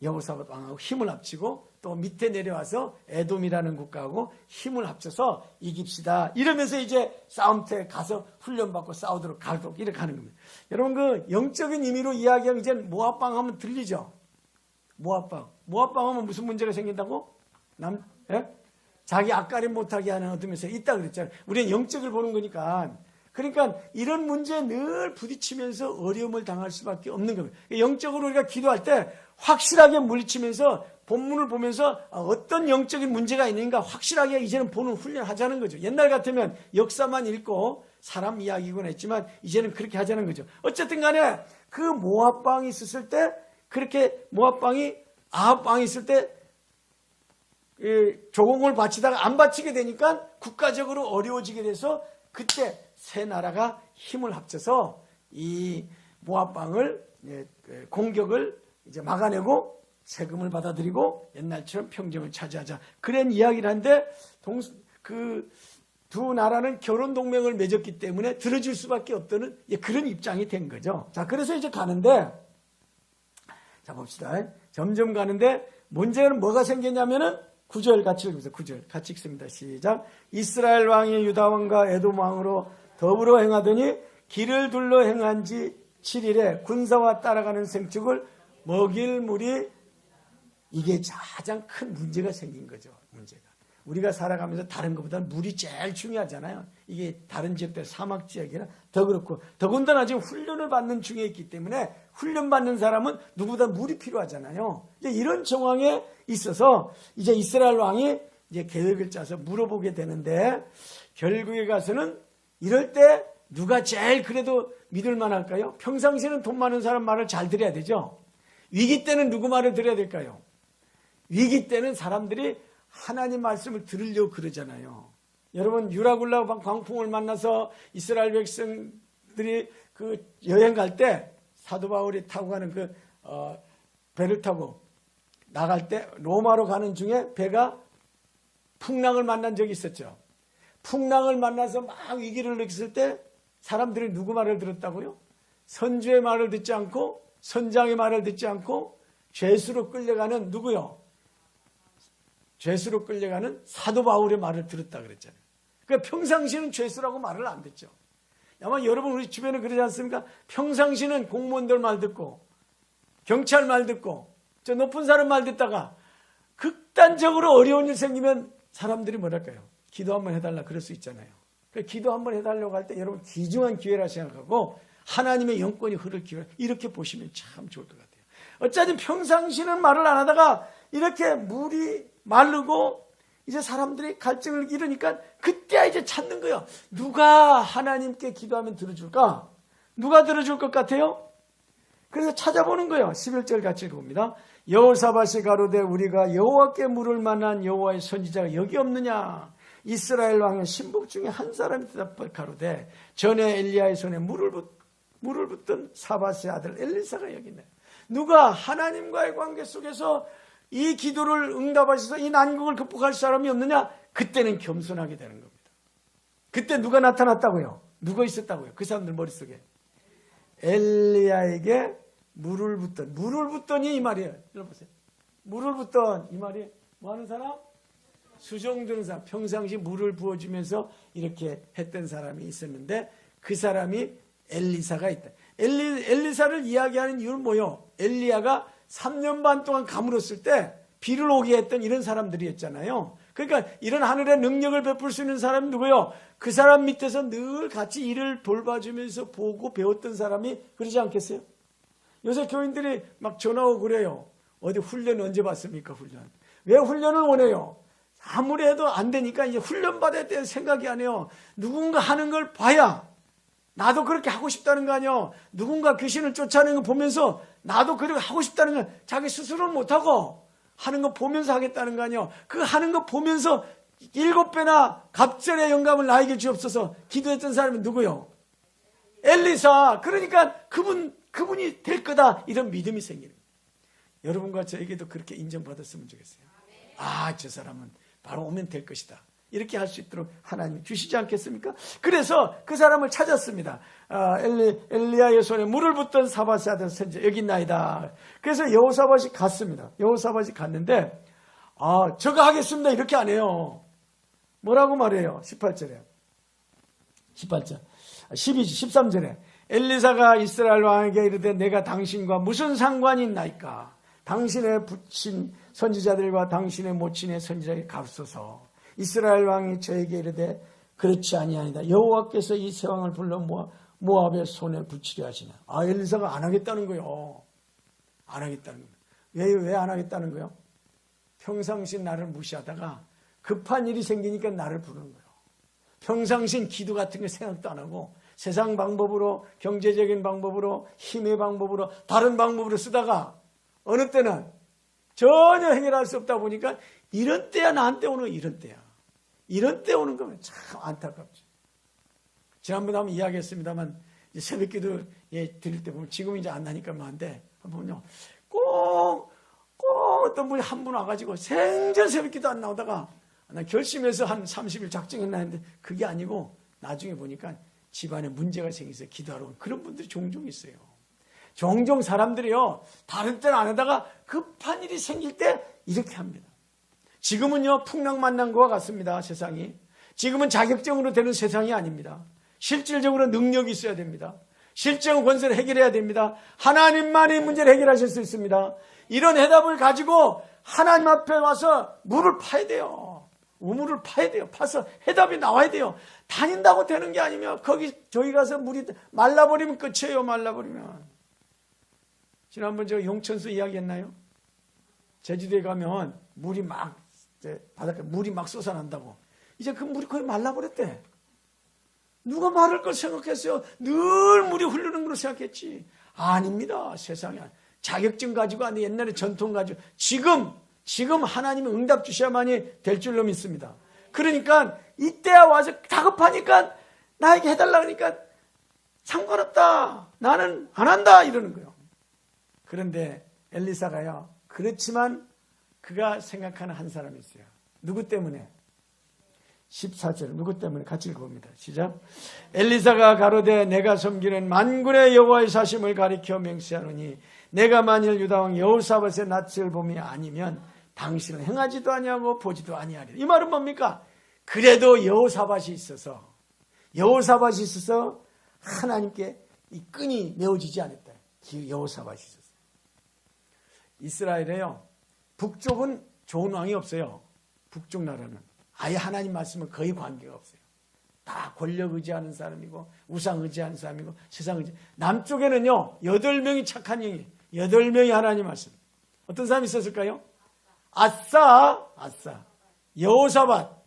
여호사밧 왕하고 힘을 합치고 또 밑에 내려와서 에돔이라는 국가하고 힘을 합쳐서 이깁시다. 이러면서 이제 싸움터에 가서 훈련받고 싸우도록 가도록 이렇게 하는 겁니다. 여러분 그 영적인 의미로 이야기하면 이제 모압방 하면 들리죠? 모압방 하면 무슨 문제가 생긴다고? 자기 앞가림 못하게 하는 어떤 면에서 있다 그랬잖아요. 우리는 영적을 보는 거니까. 그러니까 이런 문제에 늘 부딪히면서 어려움을 당할 수밖에 없는 겁니다. 영적으로 우리가 기도할 때 확실하게 물리치면서 본문을 보면서 어떤 영적인 문제가 있는가 확실하게 이제는 보는 훈련을 하자는 거죠. 옛날 같으면 역사만 읽고 사람 이야기곤 했지만 이제는 그렇게 하자는 거죠. 어쨌든 간에 그 모압 왕이 있었을 때 그렇게 모압 왕이 아합 왕이 있을 때 조공을 바치다가 안 바치게 되니까 국가적으로 어려워지게 돼서 그때 세 나라가 힘을 합쳐서 이 모압 왕을 공격을 이제 막아내고 세금을 받아들이고 옛날처럼 평정을 차지하자. 그런 이야기를 하는데 그 두 나라는 결혼 동맹을 맺었기 때문에 들어줄 수밖에 없다는 그런 입장이 된 거죠. 자, 그래서 이제 가는데 자 봅시다. 점점 가는데 문제는 뭐가 생겼냐면은 9절 같이 읽으세요. 9절 같이 읽습니다. 시작. 이스라엘 왕이 유다 왕과 에돔 왕으로 더불어 행하더니 길을 둘러 행한 지 7일에 군사와 따라가는 생축을 먹일 물이 이게 가장 큰 문제가 생긴 거죠. 문제가. 우리가 살아가면서 다른 것보다 물이 제일 중요하잖아요. 이게 다른 지역들 사막 지역이나 더 그렇고 더군다나 지금 훈련을 받는 중에 있기 때문에 훈련받는 사람은 누구보다 물이 필요하잖아요. 이제 이런 정황에 있어서 이제 이스라엘 왕이 이제 계획을 짜서 물어보게 되는데 결국에 가서는 이럴 때 누가 제일 그래도 믿을만 할까요? 평상시에는 돈 많은 사람 말을 잘 들어야 되죠. 위기 때는 누구 말을 들어야 될까요? 위기 때는 사람들이 하나님 말씀을 들으려고 그러잖아요. 여러분 유라굴라 광풍을 만나서 이스라엘 백성들이 그 여행 갈 때 사도 바울이 타고 가는 그 배를 타고 나갈 때 로마로 가는 중에 배가 풍랑을 만난 적이 있었죠. 풍랑을 만나서 막 위기를 느꼈을 때 사람들이 누구 말을 들었다고요? 선주의 말을 듣지 않고 선장의 말을 듣지 않고 죄수로 끌려가는 누구요? 죄수로 끌려가는 사도 바울의 말을 들었다 그랬잖아요. 그러니까 평상시는 죄수라고 말을 안 듣죠. 아마 여러분 우리 주변에 그러지 않습니까? 평상시는 공무원들 말 듣고 경찰 말 듣고 저 높은 사람 말 듣다가 극단적으로 어려운 일 생기면 사람들이 뭐랄까요? 기도 한번 해달라 그럴 수 있잖아요. 그러니까 기도 한번 해달라고 할 때 여러분 귀중한 기회라 생각하고 하나님의 영권이 흐를 기회 이렇게 보시면 참 좋을 것 같아요. 어쩌면 평상시는 말을 안 하다가 이렇게 물이 마르고 이제 사람들이 갈증을 잃으니까 그때야 이제 찾는 거예요. 누가 하나님께 기도하면 들어줄까? 누가 들어줄 것 같아요? 그래서 찾아보는 거예요. 11절 같이 읽어봅니다. 여호사밧이 가로되 우리가 여호와께 물을 만한 여호와의 선지자가 여기 없느냐? 이스라엘 왕의 신복 중에 한 사람이 대답하여 가로되 전에 엘리야의 손에 물을 붓던 사밧의 아들 엘리사가 여기 있네. 누가 하나님과의 관계 속에서 이 기도를 응답하셔서 이 난국을 극복할 사람이 없느냐? 그때는 겸손하게 되는 겁니다. 그때 누가 나타났다고요? 누가 있었다고요? 그 사람들 머릿속에 엘리야에게 물을 붓더니 이 말이에요. 들어보세요. 물을 붓던 이 말이 뭐 하는 사람? 수종드는 사람. 평상시 물을 부어주면서 이렇게 했던 사람이 있었는데 그 사람이 엘리사가 있다. 엘리사를 이야기하는 이유는 뭐예요? 엘리야가 3년 반 동안 가물었을 때 비를 오게 했던 이런 사람들이었잖아요. 그러니까 이런 하늘의 능력을 베풀 수 있는 사람이 누구예요? 그 사람 밑에서 늘 같이 일을 돌봐주면서 보고 배웠던 사람이 그러지 않겠어요? 요새 교인들이 막 전화 오고 그래요. 어디 훈련 언제 받습니까? 훈련. 왜 훈련을 원해요? 아무리 해도 안 되니까 이제 훈련 받아야 될 생각이 안 해요. 누군가 하는 걸 봐야 나도 그렇게 하고 싶다는 거 아니에요. 누군가 귀신을 쫓아내는 거 보면서 나도 그렇게 하고 싶다는 거 자기 스스로는 못하고 하는 거 보면서 하겠다는 거 아니에요. 그 하는 거 보면서 7배나 갑절의 영감을 나에게 주옵소서 기도했던 사람이 누구요? 엘리사. 그러니까 그분이 될 거다 이런 믿음이 생기는 거예요. 여러분과 저에게도 그렇게 인정받았으면 좋겠어요. 저 사람은 바로 오면 될 것이다. 이렇게 할 수 있도록 하나님이 주시지 않겠습니까? 그래서 그 사람을 찾았습니다. 엘리야의 손에 물을 붓던 사밧의 아들 선지자 여기 있나이다. 그래서 여호사밧이 갔습니다. 여호사밧이 갔는데 저가 하겠습니다 이렇게 안 해요. 뭐라고 말해요? 18절 13절에 엘리사가 이스라엘 왕에게 이르되 내가 당신과 무슨 상관이 있나이까? 당신의 부친 선지자들과 당신의 모친의 선지자에게 값소서. 이스라엘 왕이 저에게 이르되 그렇지 아니하니다. 여호와께서 이 세 왕을 불러 모압의 손에 붙이려 하시나. 엘리사가 안 하겠다는 거예요. 안 하겠다는 거예요. 왜 안 하겠다는 거예요? 평상시 나를 무시하다가 급한 일이 생기니까 나를 부르는 거예요. 평상시 기도 같은 거 생각도 안 하고 세상 방법으로 경제적인 방법으로 힘의 방법으로 다른 방법으로 쓰다가 어느 때는 전혀 해결할 수 없다 보니까 이런 때야 나한테 오는 이런 때야. 이런 때 오는 거면 참 안타깝죠. 지난번에 한번 이야기했습니다만 새벽기도 드릴 때 보면 지금 이제 안 나니까 한데 한번요 꼭 어떤 분이 한 분 와가지고 생전 새벽기도 안 나오다가 나 결심해서 한 30일 작정했나 했는데 그게 아니고 나중에 보니까 집안에 문제가 생겨서 기도하러 온 그런 분들이 종종 있어요. 종종 사람들이요 다른 때는 안 하다가 급한 일이 생길 때 이렇게 합니다. 지금은요 풍랑 만난 것과 같습니다. 세상이 지금은 자격증으로 되는 세상이 아닙니다. 실질적으로 능력이 있어야 됩니다. 실정 권세를 해결해야 됩니다. 하나님만이 문제를 해결하실 수 있습니다. 이런 해답을 가지고 하나님 앞에 와서 물을 파야 돼요. 우물을 파야 돼요. 파서 해답이 나와야 돼요. 다닌다고 되는 게 아니면 저기 가서 물이 말라버리면 끝이에요. 말라버리면. 지난번 제가 용천수 이야기했나요? 제주도에 가면 물이 바닷가에 물이 막 솟아난다고. 이제 그 물이 거의 말라버렸대. 누가 말할 걸 생각했어요? 늘 물이 흐르는 걸로 생각했지. 아닙니다. 세상에 자격증 가지고 아니 옛날에 전통 가지고 지금 하나님은 응답 주셔야만이 될 줄로 믿습니다. 그러니까 이때야 와서 다급하니까 나에게 해달라 그러니까 상관없다. 나는 안 한다 이러는 거예요. 그런데 엘리사가요. 그렇지만 그가 생각하는 한 사람이 있어요. 누구 때문에? 14절 누구 때문에? 같이 읽어봅니다. 시작. 엘리사가 가로되 내가 섬기는 만군의 여호와의 사심을 가리켜 맹세하노니 내가 만일 유다왕 여호사밧의 낯을 봄이 아니면 당신은 행하지도 아니하고 보지도 아니하리라. 이 말은 뭡니까? 그래도 여호사밧이 있어서 하나님께 이 끈이 메어지지 않았다. 여호사밧이 있어서. 이스라엘에요. 북쪽은 좋은 왕이 없어요. 북쪽 나라는. 아예 하나님 말씀은 거의 관계가 없어요. 다 권력 의지하는 사람이고 우상 의지하는 사람이고 세상 의지. 남쪽에는요. 8명이 착한 영이 8명이 하나님 말씀. 어떤 사람이 있었을까요? 아싸, 여호사밧,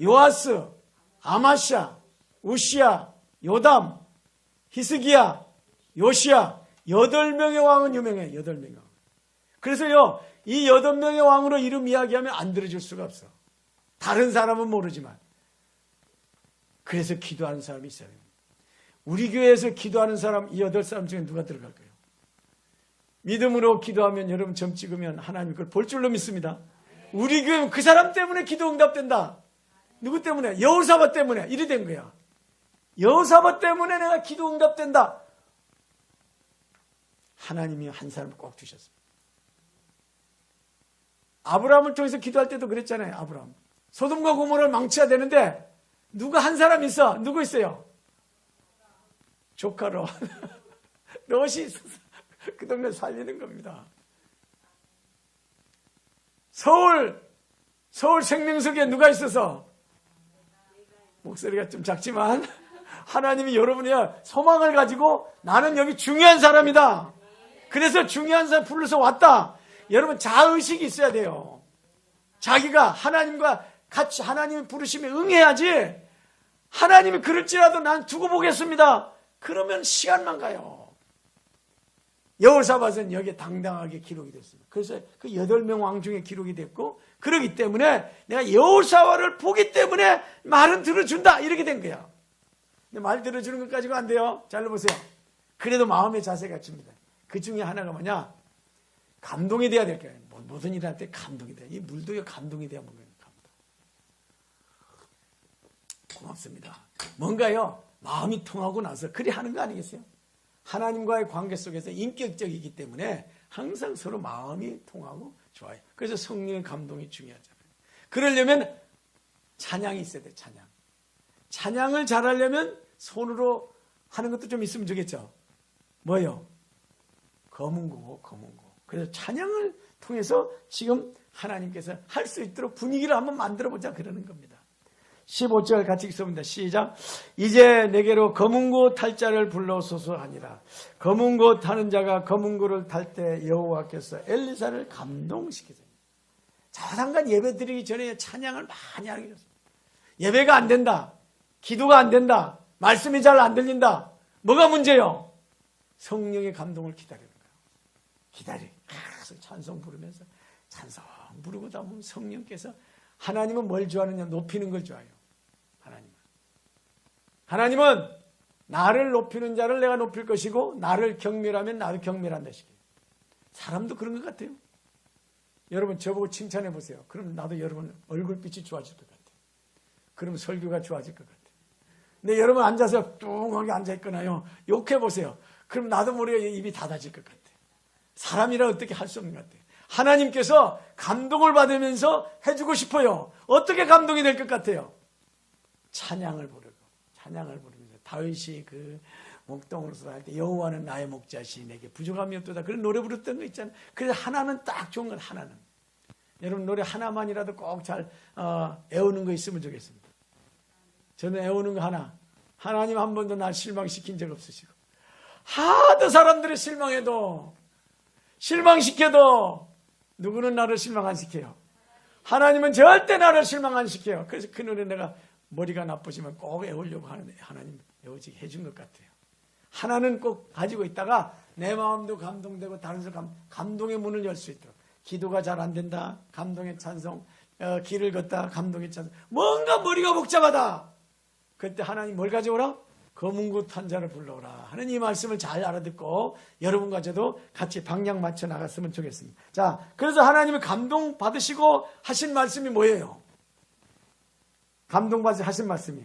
요아스, 아마샤, 우시야, 요담, 히스기야, 요시야 8명의 왕은 유명해요. 8명의 왕. 그래서요. 이 8명의 왕으로 이름 이야기하면 안 들어줄 수가 없어. 다른 사람은 모르지만. 그래서 기도하는 사람이 있어요. 우리 교회에서 기도하는 사람 이 8사람 중에 누가 들어갈까요? 믿음으로 기도하면 여러분 점 찍으면 하나님 그걸 볼 줄로 믿습니다. 우리 교회는 그 사람 때문에 기도 응답된다. 누구 때문에? 여호사밧 때문에 이래 된 거야. 여호사밧 때문에 내가 기도 응답된다. 하나님이 한 사람을 꼭 주셨습니다. 아브라함을 통해서 기도할 때도 그랬잖아요. 아브라함. 소돔과 고모라를 망쳐야 되는데 누가 한 사람 있어. 누구 있어요? 조카 롯. 롯이 있어서 그 동네 살리는 겁니다. 서울 생명석에 누가 있어서 목소리가 좀 작지만 하나님이 여러분의 소망을 가지고 나는 여기 중요한 사람이다. 그래서 중요한 사람 불러서 왔다. 여러분 자의식이 있어야 돼요. 자기가 하나님과 같이 하나님이 부르시면 응해야지. 하나님이 그럴지라도 난 두고 보겠습니다. 그러면 시간만 가요. 여호사밧은 여기에 당당하게 기록이 됐습니다. 그래서 그 8명 왕 중에 기록이 됐고 그러기 때문에 내가 여호사밧을 보기 때문에 말은 들어준다 이렇게 된 거야. 근데 말 들어주는 것 가지고 안 돼요. 잘 보세요. 그래도 마음의 자세가 줍니다. 그 중에 하나가 뭐냐? 감동이 돼야 될 거예요. 모든 일 할 때 감동이 돼요. 이 물도 감동이 돼야 먹는 감동. 고맙습니다. 뭔가요? 마음이 통하고 나서 그리 하는 거 아니겠어요? 하나님과의 관계 속에서 인격적이기 때문에 항상 서로 마음이 통하고 좋아요. 그래서 성령의 감동이 중요하잖아요. 그러려면 찬양이 있어야 돼요. 찬양을 잘하려면 손으로 하는 것도 좀 있으면 좋겠죠. 뭐요? 거문고. 그래서 찬양을 통해서 지금 하나님께서 할 수 있도록 분위기를 한번 만들어보자 그러는 겁니다. 15절 같이 읽습니다. 시작. 이제 내게로 거문고 탈 자를 불러소서 하니라. 거문고 타는 자가 거문고를 탈 때 여호와께서 엘리사를 감동시키세요. 자상간 예배 드리기 전에 찬양을 많이 하게 됐습니다. 예배가 안 된다. 기도가 안 된다. 말씀이 잘 안 들린다. 뭐가 문제요? 성령의 감동을 기다리는 거예요. 계속 찬송 부르면서 찬송 부르고다 보면 성령께서 하나님은 뭘 좋아하느냐? 높이는 걸 좋아해요. 하나님은 나를 높이는 자를 내가 높일 것이고 나를 경멸하면 나를 경멸한다 시켜요. 사람도 그런 것 같아요. 여러분 저보고 칭찬해 보세요. 그럼 나도 여러분 얼굴빛이 좋아질 것 같아요. 그럼 설교가 좋아질 것 같아요. 근데 여러분 앉아서 뚱하게 앉아있거나요. 욕해 보세요. 그럼 나도 모르게 입이 닫아질 것 같아요. 사람이라 어떻게 할 수 없는 것 같아요. 하나님께서 감동을 받으면서 해주고 싶어요. 어떻게 감동이 될 것 같아요? 찬양을 부르면서 다윗이 그 목동으로서 할 때 여호와는 나의 목자시 내게 부족함이 없도다 그런 노래 부르던 거 있잖아요. 그래서 하나는 딱 좋은 건 하나는 여러분 노래 하나만이라도 꼭 잘 애우는 거 있으면 좋겠습니다. 저는 애우는 거 하나님 한 번도 날 실망시킨 적 없으시고 하도 사람들이 실망시켜도 누구는 나를 실망 안 시켜요. 하나님은 절대 나를 실망 안 시켜요. 그래서 그 노래 내가 머리가 나쁘지만 꼭 애우려고 하는데 하나님 애우지게 해준 것 같아요. 하나는 꼭 가지고 있다가 내 마음도 감동되고 다른 사람 감동의 문을 열 수 있도록. 기도가 잘 안 된다. 감동의 찬송. 길을 걷다. 감동의 찬송. 뭔가 머리가 복잡하다. 그때 하나님 뭘 가져오라? 검은굿 한 잔을 불러오라 하는 이 말씀을 잘 알아듣고 여러분과 저도 같이 방향 맞춰 나갔으면 좋겠습니다. 자, 그래서 하나님이 감동 받으시고 하신 말씀이 뭐예요? 감동 받으시고 하신 말씀이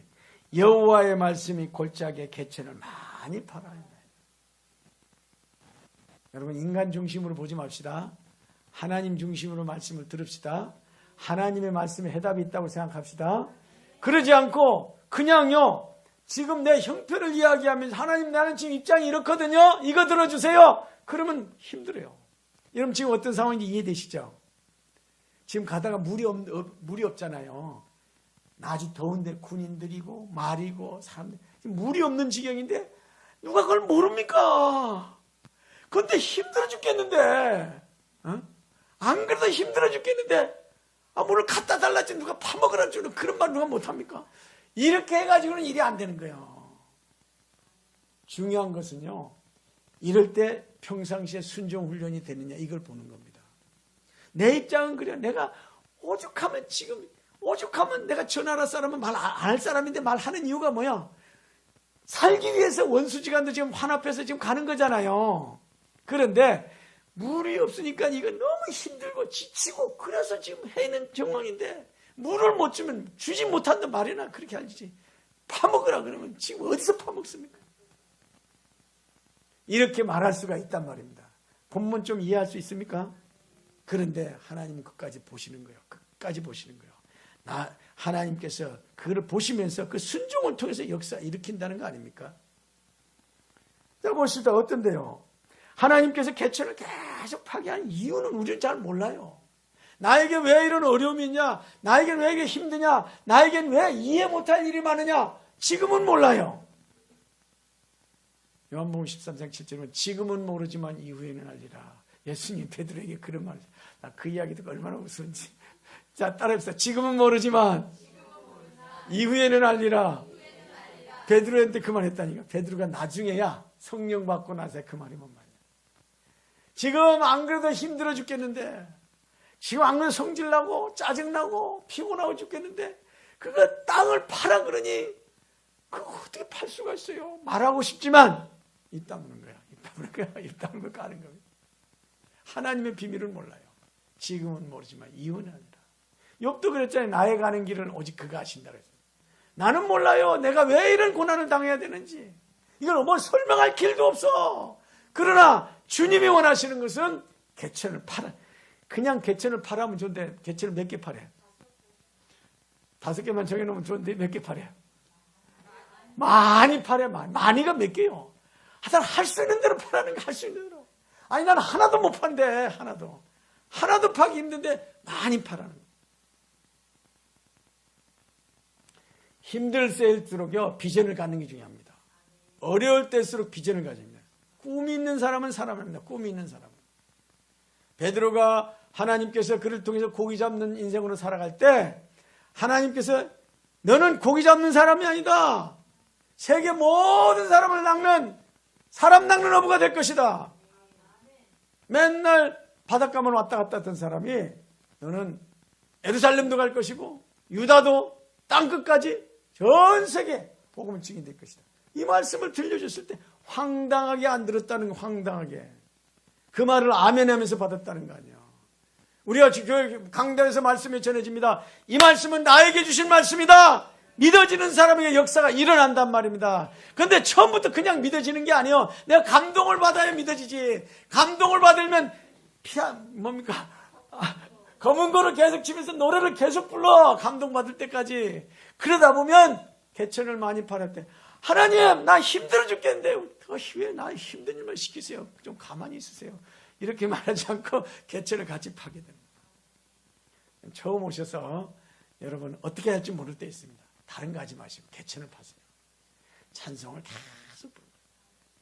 여호와의 말씀이 골짜기에 개천을 많이 팔아요. 여러분, 인간 중심으로 보지 맙시다. 하나님 중심으로 말씀을 들읍시다. 하나님의 말씀에 해답이 있다고 생각합시다. 그러지 않고 그냥요, 지금 내 형편을 이야기하면서 하나님 나는 지금 입장이 이렇거든요. 이거 들어주세요. 그러면 힘들어요. 여러분 지금 어떤 상황인지 이해되시죠? 지금 가다가 물이 없잖아요. 낮이 더운데 군인들이고 말이고 사람들 지금 물이 없는 지경인데 누가 그걸 모릅니까? 그런데 힘들어 죽겠는데 안 그래도 힘들어 죽겠는데 물을 갖다 달라지 누가 파먹으라 주는 그런 말 누가 못합니까? 이렇게 해가지고는 일이 안 되는 거예요. 중요한 것은요, 이럴 때 평상시에 순종 훈련이 되느냐 이걸 보는 겁니다. 내 입장은 그래. 내가 오죽하면 내가 저 나라 사람은 말 안 할 사람인데 말하는 이유가 뭐야? 살기 위해서 원수지간도 지금 환합해서 지금 가는 거잖아요. 그런데 물이 없으니까 이거 너무 힘들고 지치고 그래서 지금 해는 정황인데 물을 못 주면 주지 못한다 말이나 그렇게 하지. 파먹으라 그러면 지금 어디서 파먹습니까? 이렇게 말할 수가 있단 말입니다. 본문 좀 이해할 수 있습니까? 그런데 하나님은 끝까지 보시는 거예요. 끝까지 보시는 거예요. 하나님께서 그걸 보시면서 그 순종을 통해서 역사 일으킨다는 거 아닙니까? 자, 보시다 어떤데요? 하나님께서 개천을 계속 파괴한 이유는 우리는 잘 몰라요. 나에게 왜 이런 어려움이 있냐? 나에게 왜 이게 힘드냐? 나에겐 왜 이해 못할 일이 많으냐? 지금은 몰라요. 요한복음 13장 7절은 지금은 모르지만 이후에는 알리라. 예수님 베드로에게 그런 말을 나 그 이야기 듣고 얼마나 웃었는지. 자, 따라해봅시다. 지금은 모르지만 이후에는 알리라. 베드로한테 그 말 했다니까. 베드로가 나중에야 성령 받고 나서 그 말이 뭔 말이야. 지금 안 그래도 힘들어 죽겠는데, 지금 안 그래도 성질나고 짜증나고 피곤하고 죽겠는데 그거 땅을 팔아 그러니 그거 어떻게 팔 수가 있어요? 말하고 싶지만 입 다무는 거야. 입 다물고 까는 겁니다. 하나님의 비밀을 몰라요. 지금은 모르지만 이후는 아니라. 욥도 그랬잖아요. 나의 가는 길은 오직 그가 아신다고 했어요. 나는 몰라요. 내가 왜 이런 고난을 당해야 되는지. 이걸 뭐 설명할 길도 없어. 그러나 주님이 원하시는 것은 개천을 팔아. 그냥 개천을 팔아면 좋은데 개천을 몇 개 팔아요? 5개만 정해놓으면 좋은데 몇 개 팔아요? 많이 팔아요. 많이가 몇 개요? 하여튼 할 수 있는 대로 팔아는 거 할 수 있는 대로. 아니 나는 하나도 못 판대. 하나도 파기 힘든데 많이 팔아는 거. 힘들 때일수록요 비전을 갖는 게 중요합니다. 어려울 때일수록 비전을 가집니다. 꿈이 있는 사람은 살아납니다. 꿈이 있는 사람은. 베드로가 하나님께서 그를 통해서 고기 잡는 인생으로 살아갈 때 하나님께서 너는 고기 잡는 사람이 아니다. 세계 모든 사람을 낚는 사람 낚는 어부가 될 것이다. 맨날 바닷가만 왔다 갔다 했던 사람이 너는 예루살렘도 갈 것이고 유다도 땅끝까지 전 세계 복음을 증인될 것이다. 이 말씀을 들려줬을 때 황당하게 안 들었다는 거. 황당하게 그 말을 아멘하면서 받았다는 거 아니야. 우리가 강단에서 말씀이 전해집니다. 이 말씀은 나에게 주신 말씀이다. 믿어지는 사람에게 역사가 일어난단 말입니다. 그런데 처음부터 그냥 믿어지는 게 아니에요. 내가 감동을 받아야 믿어지지. 감동을 받으면 뭡니까? 검은 거를 계속 치면서 노래를 계속 불러. 감동받을 때까지. 그러다 보면 개천을 많이 팔을 때 하나님 나 힘들어 죽겠는데 왜 나 힘든 일만 시키세요. 좀 가만히 있으세요. 이렇게 말하지 않고 개천을 같이 파게 됩니다. 처음 오셔서 여러분 어떻게 할지 모를 때 있습니다. 다른 거 하지 마시고 개천을 파세요. 찬송을 계속 부르고.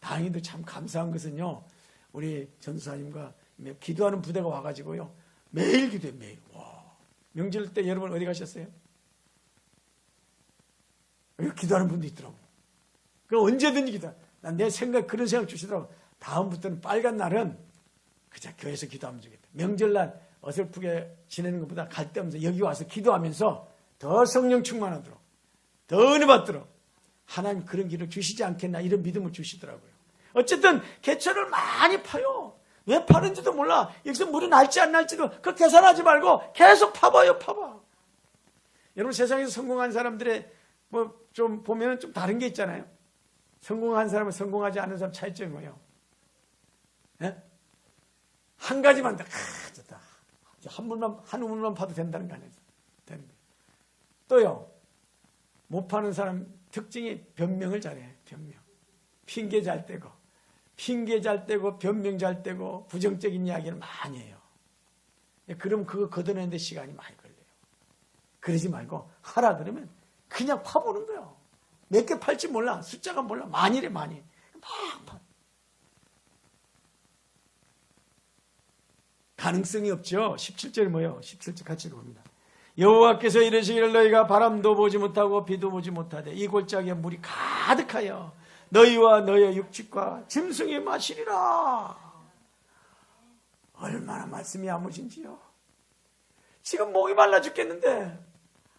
다행히도 참 감사한 것은요. 우리 전사님과 기도하는 부대가 와가지고요. 매일 기도해요. 매일. 와. 명절 때 여러분 어디 가셨어요? 이렇게 기도하는 분도 있더라고. 그 언제든지 기도. 난 내 생각, 그런 생각 주시더라고. 다음부터는 빨간 날은 그저 교회에서 기도하면 되겠다. 명절날 어설프게 지내는 것보다 갈 데 없면서 여기 와서 기도하면서 더 성령 충만하도록, 더 은혜 받도록 하나님 그런 길을 주시지 않겠나, 이런 믿음을 주시더라고요. 어쨌든 개천을 많이 파요. 왜 파는지도 몰라. 여기서 물이 날지 안 날지도 그 계산하지 말고 계속 파봐요. 파봐. 여러분, 세상에서 성공한 사람들의 뭐 좀 보면 좀 다른 게 있잖아요. 성공한 사람은 성공하지 않은 사람 차이점이 뭐예요? 예? 한 가지만 더, 좋다. 한 우물만 파도 된다는 거 아니에요? 되는 거예요. 또요, 못 파는 사람 특징이 변명을 잘해. 변명. 핑계 잘 대고, 변명 잘 대고, 부정적인 이야기를 많이 해요. 그럼 그거 걷어내는데 시간이 많이 걸려요. 그러지 말고 하라 그러면 그냥 파보는 거예요. 몇 개 팔지 몰라. 숫자가 몰라. 많이래, 많이. 막 파. 가능성이 없죠. 17절이 뭐예요? 17절 같이 봅니다. 여호와께서 이르시기를 너희가 바람도 보지 못하고 비도 보지 못하되 이 골짜기에 물이 가득하여 너희와 너희의 육축과 짐승이 마시리라. 얼마나 말씀이 야무진지요. 지금 목이 말라 죽겠는데,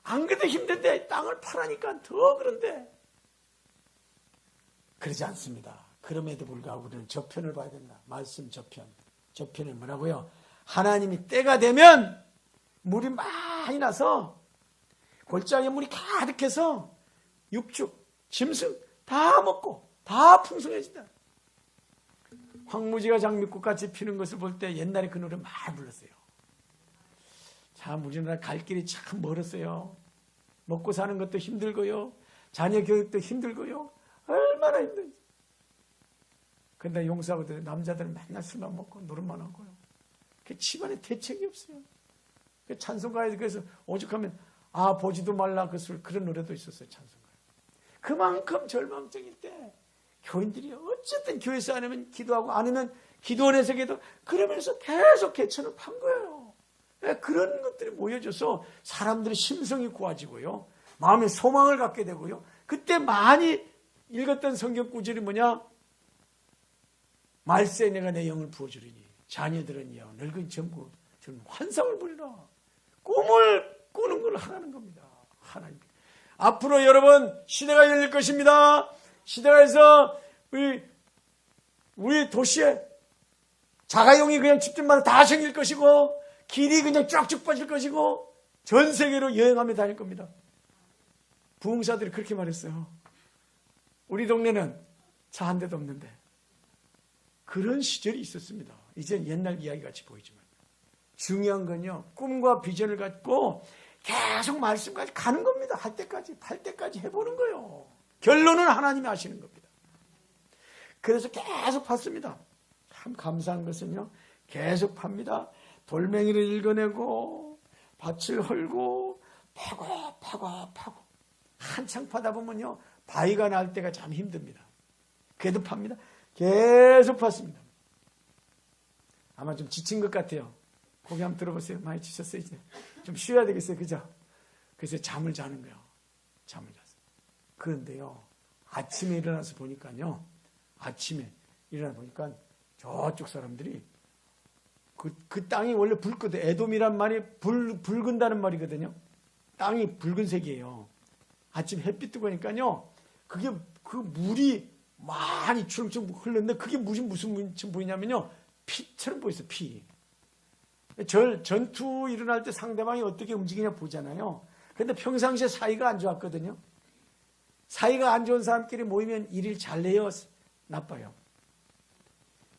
안 그래도 힘든데 땅을 파라니까 더 그런데. 그러지 않습니다. 그럼에도 불구하고 우리는 저편을 봐야 된다. 말씀 저편. 저편은 뭐라고요? 하나님이 때가 되면 물이 많이 나서 골짜기에 물이 가득해서 육축, 짐승 다 먹고 다 풍성해진다. 황무지가 장미꽃같이 피는 것을 볼 때 옛날에 그 노래 많이 불렀어요. 참 우리나라 갈 길이 참 멀었어요. 먹고 사는 것도 힘들고요. 자녀 교육도 힘들고요. 얼마나 힘든지. 근데 용사거든 남자들은 맨날 술만 먹고 노름만 하고요. 그 집안에 대책이 없어요. 그 찬송가에 그래서 오죽하면 보지도 말라 그 술, 그런 노래도 있었어요. 찬송가에. 그만큼 절망적일 때 교인들이 어쨌든 교회에서 안 하면 기도하고 안 하면 기도원에서 기도, 그러면서 계속 개천을 판 거예요. 그런 것들이 모여져서 사람들의 심성이 고와지고요. 마음에 소망을 갖게 되고요. 그때 많이 읽었던 성경 구절이 뭐냐? 말세에 내가 내 영을 부어주리니 자녀들은요 늙은 전부 저는 환상을 부리라. 꿈을 꾸는 걸 하라는 겁니다. 하나님. 앞으로 여러분 시대가 열릴 것입니다. 시대가 해서 우리 도시에 자가용이 그냥 집집마다 다 생길 것이고 길이 그냥 쫙쭉 빠질 것이고 전 세계로 여행하며 다닐 겁니다. 부흥사들이 그렇게 말했어요. 우리 동네는 차 한 대도 없는데. 그런 시절이 있었습니다. 이젠 옛날 이야기 같이 보이지만. 중요한 건요, 꿈과 비전을 갖고 계속 말씀까지 가는 겁니다. 할 때까지, 팔 때까지 해보는 거예요. 결론은 하나님이 하시는 겁니다. 그래서 계속 팠습니다. 참 감사한 것은요, 계속 팝니다. 돌멩이를 읽어내고, 밭을 헐고, 파고. 한창 파다 보면요, 바위가 날 때가 참 힘듭니다. 그래도 팝니다. 계속 팠습니다. 아마 좀 지친 것 같아요. 고개 한번 들어보세요. 많이 지쳤어요, 이제. 좀 쉬어야 되겠어요, 그죠? 그래서 잠을 자는 거예요. 잠을 잤어요. 그런데요, 아침에 일어나서 보니까요, 저쪽 사람들이 그 땅이 원래 붉거든. 에돔이란 말이 붉은다는 말이거든요. 땅이 붉은색이에요. 아침 햇빛 뜨고 하니까요, 그 물이 많이 주렁주렁 흘렀는데 그게 무슨 보이냐면요, 피처럼 보였어요. 피. 전투 일어날 때 상대방이 어떻게 움직이냐 보잖아요. 그런데 평상시에 사이가 안 좋았거든요. 사이가 안 좋은 사람끼리 모이면 일을 잘 내요, 나빠요?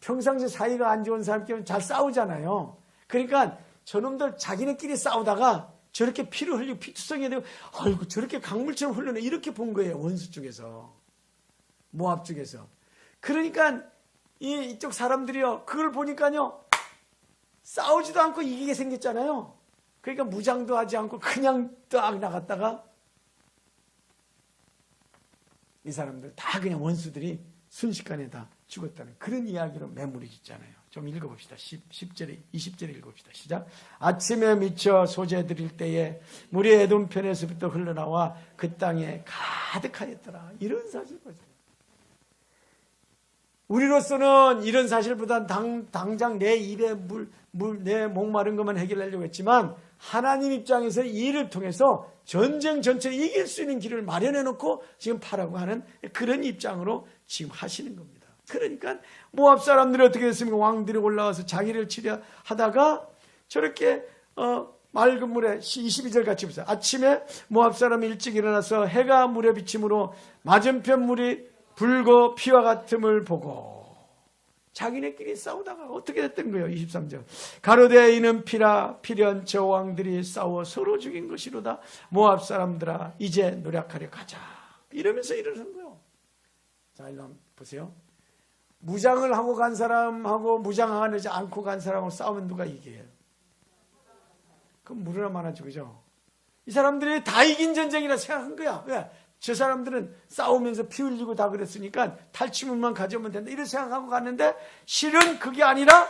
평상시에 사이가 안 좋은 사람끼리는 잘 싸우잖아요. 그러니까 저놈들 자기네끼리 싸우다가 저렇게 피를 흘리고 피투성이 되고, 아이고 저렇게 강물처럼 흘러내, 이렇게 본 거예요. 원수 쪽에서, 모압 쪽에서. 그러니까 이쪽 사람들이요, 그걸 보니까요, 싸우지도 않고 이기게 생겼잖아요. 그러니까 무장도 하지 않고 그냥 딱 나갔다가 이 사람들 다 그냥 원수들이 순식간에 다 죽었다는 그런 이야기로 매물이 짓잖아요. 좀 읽어봅시다. 10절에 20절에 읽어봅시다. 시작. 아침에 미쳐 소재 드릴 때에 물이 에돔 편에서부터 흘러나와 그 땅에 가득하였더라. 이런 사실 보세요. 우리로서는 이런 사실보다 당장 내 입에 내 목마른 것만 해결하려고 했지만 하나님 입장에서 이 일을 통해서 전쟁 전체를 이길 수 있는 길을 마련해 놓고 지금 파라고 하는 그런 입장으로 지금 하시는 겁니다. 그러니까 모압 사람들이 어떻게 했습니까? 왕들이 올라와서 자기를 치려하다가 저렇게 맑은 물에 22절 같이 보세요. 아침에 모압 사람이 일찍 일어나서 해가 물에 비침으로 맞은편 물이 붉어 피와 같음을 보고 자기네끼리 싸우다가 어떻게 됐던 거예요? 23절. 가로되 이는 필연 저 왕들이 싸워 서로 죽인 것이로다. 모압 사람들아 이제 노력하려 가자. 이러면서 이러는 거예요. 자, 일로 한번 보세요. 무장을 하고 간 사람하고 무장하지 않고 간 사람하고 싸우면 누가 이겨요? 그럼 물으나 마나죠, 그죠? 이 사람들이 다 이긴 전쟁이라 생각한 거야. 왜? 저 사람들은 싸우면서 피 흘리고 다 그랬으니까 탈취물만 가져오면 된다. 이렇게 생각하고 갔는데 실은 그게 아니라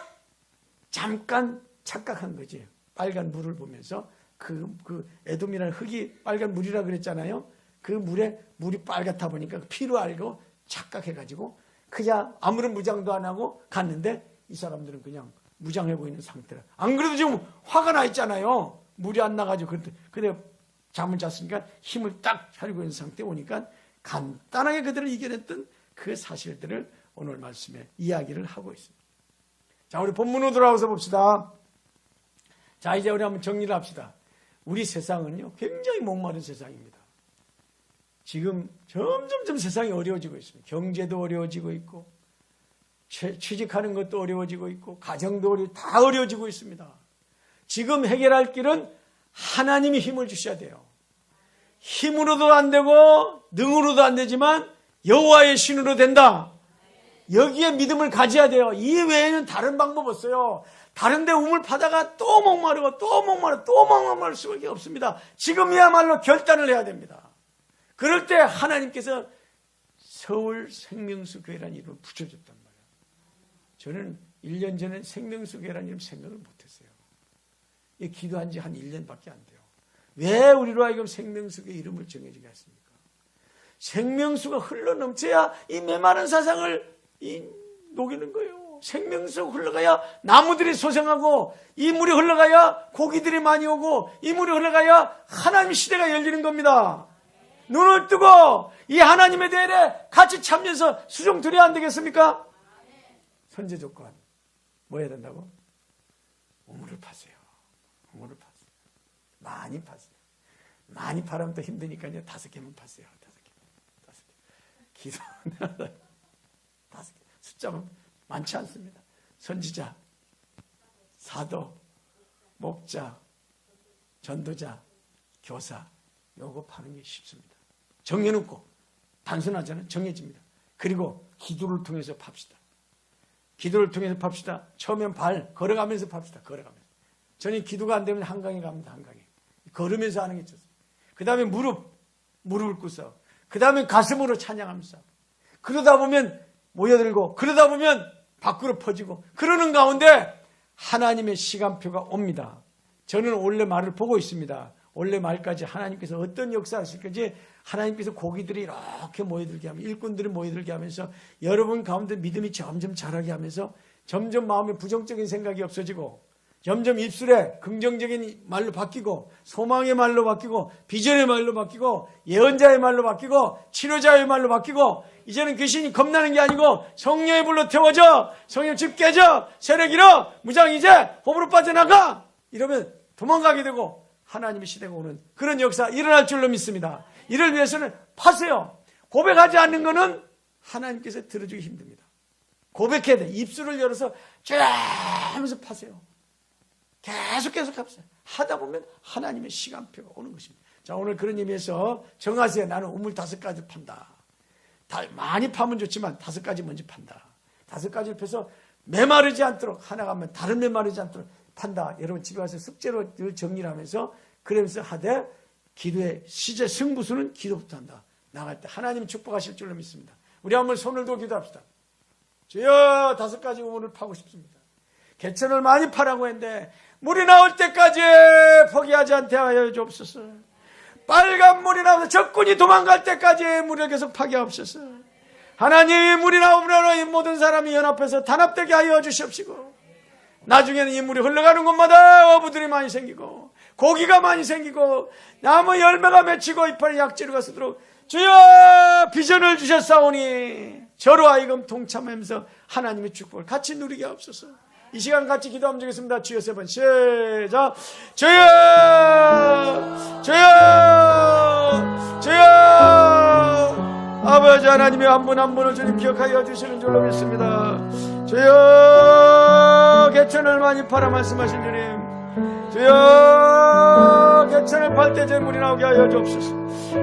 잠깐 착각한 거지. 빨간 물을 보면서 그 에돔이라는 흙이 빨간 물이라 그랬잖아요. 그 물이 빨갛다 보니까 피로 알고 착각해가지고 그냥 아무런 무장도 안 하고 갔는데 이 사람들은 그냥 무장해 보이는 상태라. 안 그래도 지금 화가 나 있잖아요. 물이 안 나가지고. 근데 잠을 잤으니까 힘을 딱 차리고 있는 상태에 오니까 간단하게 그들을 이겨냈던 그 사실들을 오늘 말씀에 이야기를 하고 있습니다. 자, 우리 본문으로 돌아와서 봅시다. 자, 이제 우리 한번 정리를 합시다. 우리 세상은요, 굉장히 목마른 세상입니다. 지금 점점 세상이 어려워지고 있습니다. 경제도 어려워지고 있고, 취직하는 것도 어려워지고 있고, 가정도 다 어려워지고 있습니다. 지금 해결할 길은 하나님이 힘을 주셔야 돼요. 힘으로도 안 되고 능으로도 안 되지만 여호와의 신으로 된다. 여기에 믿음을 가져야 돼요. 이 외에는 다른 방법 없어요. 다른 데 우물 파다가 또 목마르고 또 목마를 수밖에 없습니다. 지금이야말로 결단을 해야 됩니다. 그럴 때 하나님께서 서울 생명수 교회라는 이름을 붙여줬단 말이에요. 저는 1년 전에 생명수 교회라는 이름 생각을 못했어요. 기도한 지 한 1년밖에 안 돼요. 왜 우리로 하여금 생명수의 이름을 정해주게 했습니까? 생명수가 흘러넘쳐야 이 메마른 사상을 녹이는 거예요. 생명수가 흘러가야 나무들이 소생하고 이 물이 흘러가야 고기들이 많이 오고 이 물이 흘러가야 하나님 시대가 열리는 겁니다. 눈을 뜨고 이 하나님의 대회에 같이 참여해서 수종 드려야 안 되겠습니까? 선제 조건 뭐 해야 된다고? 우물을 파세요. 우물을 파세요. 많이 파세요. 많이 파려면 또 힘드니까요. 5개만 파세요. 5개. 기도 5개. 숫자는 많지 않습니다. 선지자, 사도, 목자, 전도자, 교사. 요거 파는 게 쉽습니다. 정해놓고 단순하잖아요. 정해집니다. 그리고 기도를 통해서 팝시다. 기도를 통해서 팝시다. 처음엔 걸어가면서 팝시다. 걸어가면서. 저는 기도가 안 되면 한강에 갑니다. 한강에. 걸으면서 하는 게 좋습니다. 그 다음에 무릎을 꿇어. 그 다음에 가슴으로 찬양하면서. 그러다 보면 모여들고, 그러다 보면 밖으로 퍼지고, 그러는 가운데 하나님의 시간표가 옵니다. 저는 올해 말을 보고 있습니다. 올해 말까지 하나님께서 어떤 역사를 하실 건지, 하나님께서 고기들이 이렇게 모여들게 하면서, 일꾼들이 모여들게 하면서, 여러분 가운데 믿음이 점점 자라게 하면서, 점점 마음에 부정적인 생각이 없어지고, 점점 입술에 긍정적인 말로 바뀌고, 소망의 말로 바뀌고, 비전의 말로 바뀌고, 예언자의 말로 바뀌고, 치료자의 말로 바뀌고, 이제는 귀신이 겁나는 게 아니고 성령의 불로 태워져, 성령 집 깨져, 세력 잃어, 무장 이제 호흡으로 빠져나가, 이러면 도망가게 되고 하나님의 시대가 오는 그런 역사 일어날 줄로 믿습니다. 이를 위해서는 파세요. 고백하지 않는 것은 하나님께서 들어주기 힘듭니다. 고백해야 돼. 입술을 열어서 쫙 하면서 파세요. 계속 하세요. 하다 보면 하나님의 시간표가 오는 것입니다. 자, 오늘 그런 의미에서 정하세요. 나는 우물 5가지 판다. 많이 파면 좋지만 5가지 먼저 판다. 5가지를 펴서 메마르지 않도록, 하나가 하면 다른 메마르지 않도록 판다. 여러분 집에 가서 숙제로 늘 정리를 하면서 그러면서 하되, 기도의 시제 승부수는 기도부터 한다. 나갈 때 하나님 축복하실 줄로 믿습니다. 우리 한번 손을 들고 기도합시다. 주여 5가지 우물을 파고 싶습니다. 개천을 많이 파라고 했는데 물이 나올 때까지 포기하지 않게 하여 주옵소서. 빨간 물이 나와서 적군이 도망갈 때까지 물을 계속 파게 하옵소서. 하나님이 물이 나오면 이 모든 사람이 연합해서 단합되게 하여 주시옵시고, 나중에는 이 물이 흘러가는 곳마다 어부들이 많이 생기고 고기가 많이 생기고 나무 열매가 맺히고 이파리 약재료가 쓰도록 주여 비전을 주셨사오니 저로 하여금 동참하면서 하나님의 축복을 같이 누리게 하옵소서. 이 시간 같이 기도하면 되겠습니다. 주여 3번 시작. 주여 주여 주여. 아버지 하나님이 한 분 한 분을 주님 기억하여 주시는 줄로 믿습니다. 주여 개천을 많이 팔아 말씀하신 주님, 주여 개천을 팔 때 제 물이 나오게 하여 주옵소서.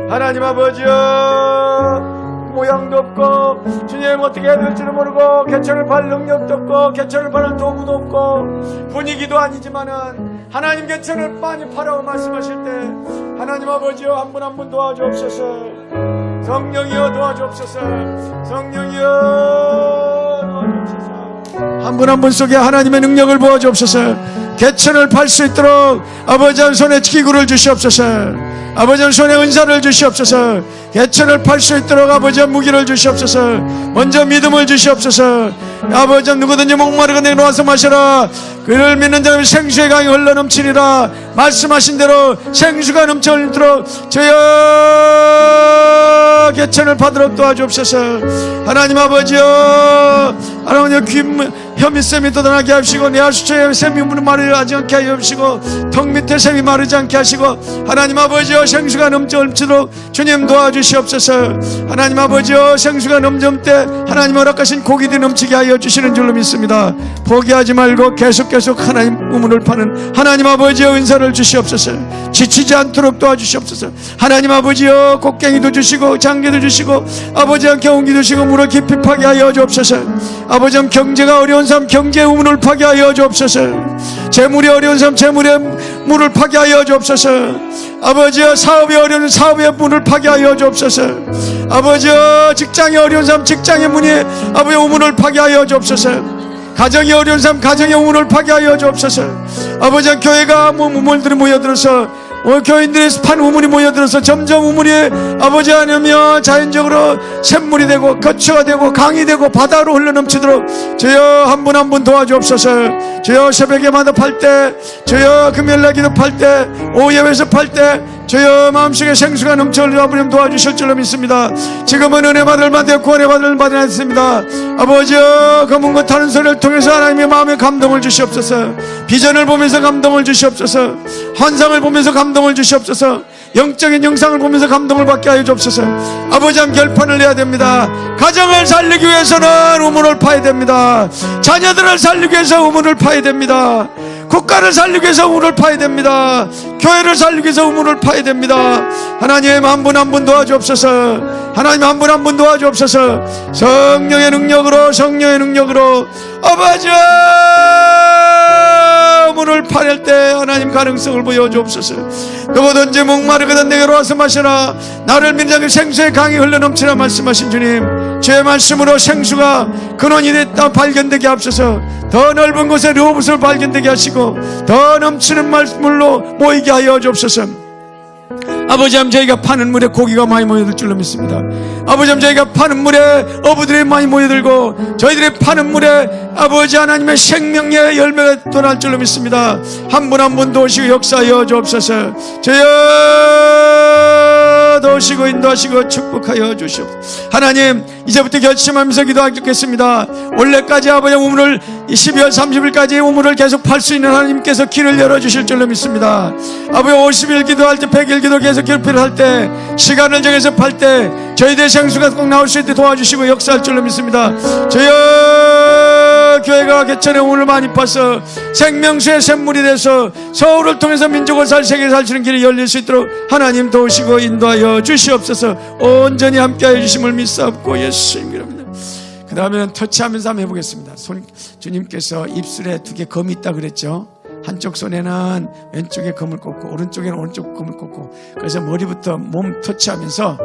하나님 아버지여, 모양도 없고 주님 어떻게 해야 될지도 모르고 개천을 팔 능력도 없고 개천을 파는 도구도 없고 분위기도 아니지만은 하나님 개천을 많이 파라고 말씀하실 때 하나님 아버지여 한 분 한 분 도와주옵소서. 성령이여 도와주옵소서. 성령이여 도와주옵소서. 한 분 한 분 속에 하나님의 능력을 부어주옵소서. 개천을 팔 수 있도록 아버지 한 손에 기구를 주시옵소서. 아버지 한 손에 은사를 주시옵소서. 개천을 팔 수 있도록 아버지 한 무기를 주시옵소서. 먼저 믿음을 주시옵소서. 아버지 한 누구든지 목마르고 내게 놓아서 마셔라. 그를 믿는 자는 생수의 강이 흘러넘치리라. 말씀하신 대로 생수가 넘쳐 흐르도록 주여 개천을 파도록 도와주옵소서. 하나님 아버지여, 하나님 혀밑샘이 돋아나게 하시고 내 하수처에 샘이 마르지 않게 하시고 턱 밑에 샘이 마르지 않게 하시고 하나님 아버지여 생수가 넘치도록 주님 도와주시옵소서. 하나님 아버지여 생수가 넘칠 때 하나님 허락하신 고기들이 넘치게 하여 주시는 줄로 믿습니다. 포기하지 말고 계속 하나님 우물을 파는 하나님 아버지여 은사를 주시옵소서. 지치지 않도록 도와주시옵소서. 하나님 아버지여 곡괭이도 주시고 장계도 주시고 아버지 한 경운기도 주시고 물을 깊이 파게 하여 주옵소서. 아버지 한 경제가 어려운 사람 경제의 우물을 파게 하여 주옵소서. 재물이 어려운 사람 재물의 물을 파게 하여 주옵소서. 아버지여 사업이 어려운 사업의 문을 파게 하여 주옵소서. 아버지여 직장이 어려운 사람 직장의 문이 아버지의 우물을 파게 하여 주옵소서. 가정이 어려운 사람 가정의 우물을 파게 하여 주옵소서. 아버지 교회가 우물들이 모여들어서 교인들이 판 우물이 모여들어서 점점 우물이 아버지 하나며 자연적으로 샘물이 되고 거처가 되고 강이 되고 바다로 흘러넘치도록 주여 한 분 한 분 도와주옵소서. 주여 새벽에마다 팔 때, 주여 금요일날 기도팔 때, 오후 예배에서 팔 때 주여 마음속에 생수가 넘쳐 흘러 아버님 도와주실 줄로 믿습니다. 지금은 은혜 받을 만대 구원의 받을 받았습니다. 아버지여 검은 것 타는 소리를 통해서 하나님의 마음에 감동을 주시옵소서. 비전을 보면서 감동을 주시옵소서. 환상을 보면서 감동을 주시옵소서. 영적인 영상을 보면서 감동을 받게 하여 주옵소서. 아버지 한 결판을 내야 됩니다. 가정을 살리기 위해서는 우물을 파야 됩니다. 자녀들을 살리기 위해서 우물을 파야 됩니다. 국가를 살리기 위해서 우물을 파야 됩니다. 교회를 살리기 위해서 우물을 파야 됩니다. 하나님 한 분 한 분 도와주옵소서. 하나님 한 분 한 분 도와주옵소서. 성령의 능력으로 성령의 능력으로 아버지 우물을 파낼 때 하나님 가능성을 보여주옵소서. 누구든지 목마르거든 내게로 와서 마셔라. 나를 믿는 생수의 강이 흘러넘치라 말씀하신 주님, 주의 말씀으로 생수가 근원이 됐다 발견되게 하옵소서. 더 넓은 곳에 르호봇을 발견되게 하시고 더 넘치는 말씀으로 모이게 하여 주옵소서. 아버지 하나님 저희가 파는 물에 고기가 많이 모여들 줄로 믿습니다. 아버지 하나님 저희가 파는 물에 어부들이 많이 모여들고 저희들이 파는 물에 아버지 하나님의 생명의 열매가 돋아날 줄로 믿습니다. 한 분 한 분 도우시고 역사하여 주옵소서. 주여 도우시고 인도하시고 축복하여 주시옵소서. 하나님 이제부터 결심하면서 기도하겠습니다. 올해까지 아버지 우물을 12월 30일까지 우물을 계속 팔 수 있는 하나님께서 길을 열어주실 줄로 믿습니다. 아버지 50일 기도할 때 100일 기도 계속 기도를 할 때 시간을 정해서 팔 때 저희들의 생수가 꼭 나올 수 있게 도와주시고 역사할 줄로 믿습니다. 주여 교회가 개천에 우물을 많이 파서 생명수의 샘물이 돼서 서울을 통해서 민족을 살 세계를 살리는 길이 열릴 수 있도록 하나님 도우시고 인도하여 주시옵소서. 온전히 함께하여 주심을 믿사옵고 예수님 이름입니다. 그 다음에는 터치하면서 한번 해보겠습니다. 주님께서 입술에 2개 검이 있다 그랬죠. 한쪽 손에는 왼쪽에 금을 꽂고 오른쪽에는 오른쪽 금을 꽂고, 그래서 머리부터 몸 터치하면서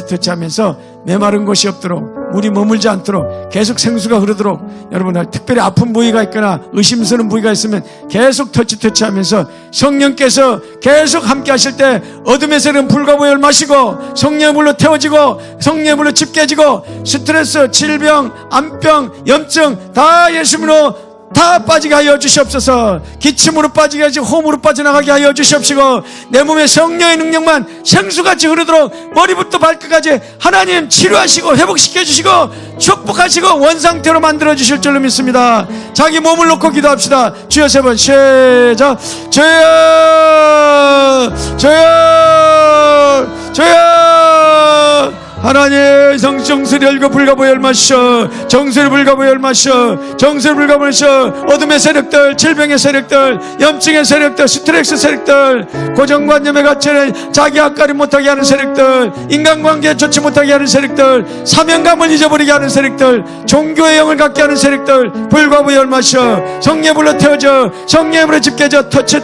터치하면서 메마른 곳이 없도록, 물이 머물지 않도록 계속 생수가 흐르도록, 여러분 특별히 아픈 부위가 있거나 의심스러운 부위가 있으면 계속 터치하면서 성령께서 계속 함께 하실 때 어둠의 세력은 불과 보혈 마시고 성령의 물로 태워지고 성령의 물로 집게지고, 스트레스, 질병, 암병, 염증 다 예수님으로 다 빠지게 하여 주시옵소서. 기침으로 빠지게 하지 호흡으로 빠져나가게 하여 주시옵시고, 내 몸에 성령의 능력만 생수같이 흐르도록 머리부터 발끝까지 하나님 치료하시고 회복시켜 주시고 축복하시고 원상태로 만들어 주실 줄로 믿습니다. 자기 몸을 놓고 기도합시다. 주여 3번 시작. 주여 하나님, 정수리 열고 불가보혈 마셔. 정수리 불가보혈 마셔. 정수리 불가보혈 마셔. 어둠의 세력들, 질병의 세력들, 염증의 세력들, 스트레스 세력들, 고정관념에 갇혀는 자기 앞가림 못하게 하는 세력들, 인간관계에 좋지 못하게 하는 세력들, 사명감을 잊어버리게 하는 세력들, 종교의 영을 갖게 하는 세력들, 불가보혈 마셔. 성령의 불로 태워져. 성령의 불로 집게져. 터치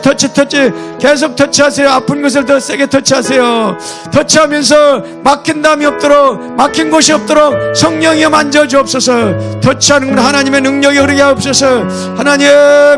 계속 터치하세요. 아픈 것을 더 세게 터치하세요. 터치하면서 막힌 담이 없도록, 막힌 곳이 없도록 성령이여 만져주옵소서. 터치하는 건 하나님의 능력이 흐르게 하옵소서. 하나님,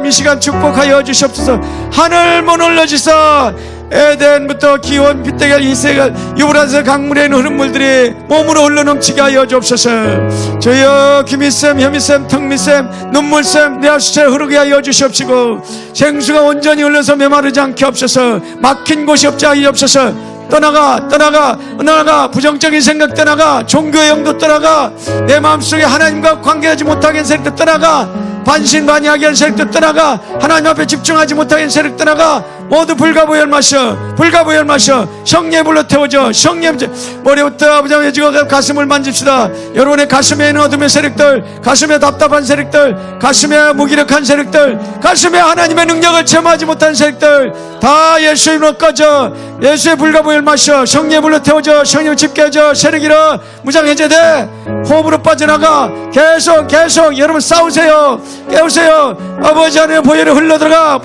이 시간 축복하여 주시옵소서. 하늘 문 올려주사 에덴부터 기온, 빗대결, 이세결, 유브라스 강물에 있는 흐른 물들이 몸으로 흘러넘치게 하여 주옵소서. 저여 기미쌤, 혐이쌤, 턱미쌤, 눈물쌤, 내 아수체 흐르게 하여 주시옵시고, 생수가 온전히 흘러서 메마르지 않게 하옵소서. 막힌 곳이 없지 하여 주옵소서. 떠나가 부정적인 생각 떠나가, 종교의 영도 떠나가, 내 마음속에 하나님과 관계하지 못하게 하는 세력도 떠나가, 반신반의하게 하는 세력도 떠나가, 하나님 앞에 집중하지 못하게 하는 세력 떠나가, 모두 불가보혈 마셔. 불가보혈 마셔. 성령의 불로 태워져. 성령 머리부터 아버지의 지고 가슴을 만집시다. 여러분의 가슴에 있는 어둠의 세력들, 가슴에 답답한 세력들, 가슴에 무기력한 세력들, 가슴에 하나님의 능력을 체험하지 못한 세력들 다 예수의 이름으로 꺼져. 예수의 불가보혈 마셔. 성령의 불로 태워져. 성령 집게져. 세력이라 무장해제돼. 호흡으로 빠져나가. 계속 여러분 싸우세요. 깨우세요. 아버지 하나님 보혈이 흘러들어가.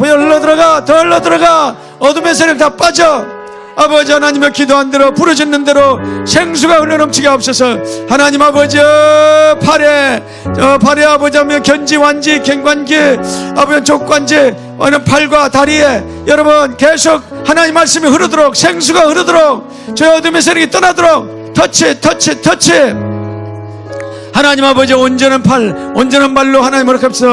더 흘러들어가. 어둠의 세력 다 빠져. 아버지 하나님의 기도한 대로, 부르짖는 대로 생수가 흘러넘치게 하옵소서. 하나님 아버지, 팔에 아버지 하면 견지, 완지, 갱관기, 아버지 족관지, 팔과 다리에 여러분 계속 하나님 말씀이 흐르도록, 생수가 흐르도록, 저 어둠의 세력이 떠나도록 터치. 하나님 아버지, 온전한 발로 하나님 허락합시다.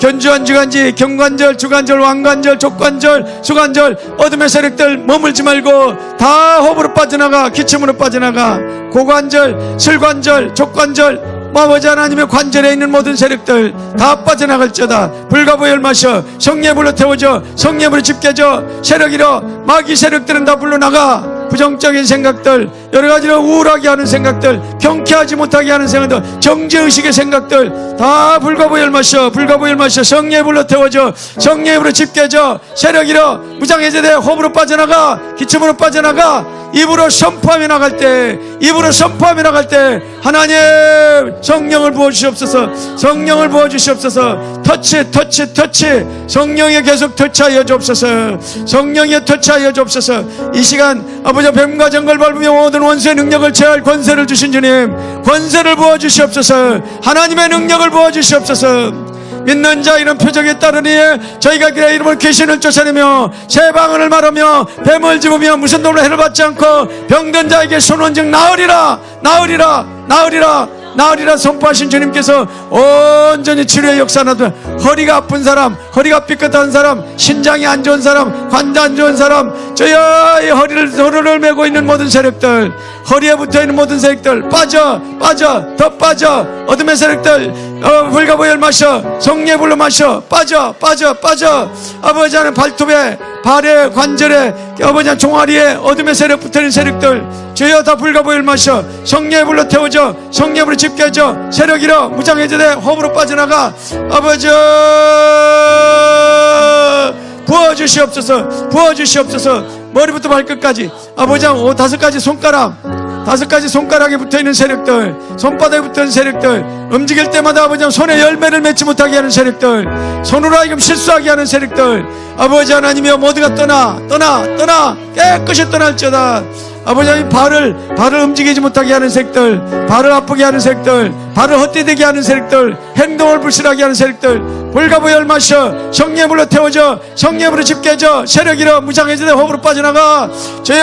견주한 주관지, 경관절, 주관절, 왕관절, 족관절, 수관절, 어둠의 세력들 머물지 말고 다 호흡으로 빠져나가. 기침으로 빠져나가. 고관절, 슬관절, 족관절, 아버지 하나님의 관절에 있는 모든 세력들 다 빠져나갈지어다. 불가보혈 마셔. 성령의 불로 태워져. 성령의 불로 집게져. 세력이로 마귀 세력들은 다 불러나가. 부정적인 생각들, 여러가지로 우울하게 하는 생각들, 경쾌하지 못하게 하는 생각들, 정죄의식의 생각들 다 불가보혈 마셔. 성령의 불로 태워져. 성령의 불로 집게져. 세력이로 무장해제돼. 호흡으로 빠져나가. 기침으로 빠져나가. 입으로 선포하며 나갈 때 하나님 성령을 부어주시옵소서. 터치. 성령에 계속 터치하여 주옵소서. 이 시간 아버지 뱀과 정글 밟으며 모든 원수의 능력을 제할 권세를 주신 주님, 권세를 부어주시옵소서. 하나님의 능력을 부어주시옵소서. 믿는 자 이런 표적에 따르니 저희가 그의 이름을 귀신을 쫓아내며 새방언을 말하며 뱀을 집으며 무슨 도로 해를 받지 않고 병든 자에게 손원즉 나으리라 선포하신 주님께서 온전히 치료의 역사나도, 허리가 아픈 사람, 허리가 삐끗한 사람, 신장이 안 좋은 사람, 관자 안 좋은 사람, 저여 이 허리를 메고 있는 모든 세력들, 허리에 붙어있는 모든 세력들 빠져. 어둠의 세력들 불가보혈 마셔. 성령의 불로 마셔. 빠져. 아버지 하나님 발톱에, 발에, 관절에, 아버지 하나님 종아리에 어둠의 세력 붙어있는 세력들 주여 다 불가보혈 마셔. 성령의 불로 태워져. 성령의 불로 집게져. 세력이로 무장해제돼. 호흡으로 빠져나가. 아버지 부어주시옵소서. 머리부터 발끝까지 아버지 5-5가지 손가락 5가지 손가락에 붙어있는 세력들, 손바닥에 붙어있는 세력들, 움직일 때마다 아버지 손에 열매를 맺지 못하게 하는 세력들, 손으로 하여금 실수하게 하는 세력들, 아버지 하나님이여 모두가 떠나 깨끗이 떠날지어다. 아버지 하나님 발을 움직이지 못하게 하는 세력들, 발을 아프게 하는 세력들, 발을 헛디디게 하는 세력들, 행동을 불순하게 하는 세력들, 불가부 열마셔 성령으로 태워져 성령으로 집게져 세력이로 무장해지되 호흡으로 빠져나가. 주여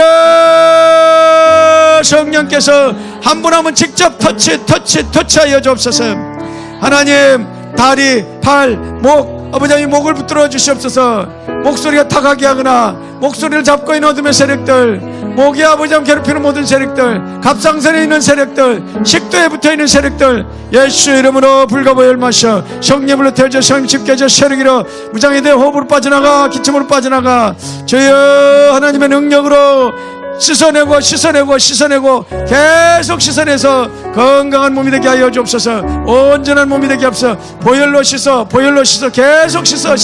성령께서 한 분 한 분 직접 터치하여 주옵소서. 하나님 다리, 발, 목, 아버지 하나님 목을 붙들어 주시옵소서. 목소리가 타가게 하거나 목소리를 잡고 있는 어둠의 세력들, 목이 아버지 하나님 괴롭히는 모든 세력들, 갑상선에 있는 세력들, 식도에 붙어있는 세력들, 예수 이름으로 불가보 열마셔 성령으로 태워져 성령 집게져 세력이로 무장이 되어 호흡으로 빠져나가, 기침으로 빠져나가. 주여 하나님의 능력으로 씻어내고 계속 씻어내서 건강한 몸이 되게 하여 주옵소서. 온전한 몸이 되게 하옵소서. 보혈로 씻어 계속 씻어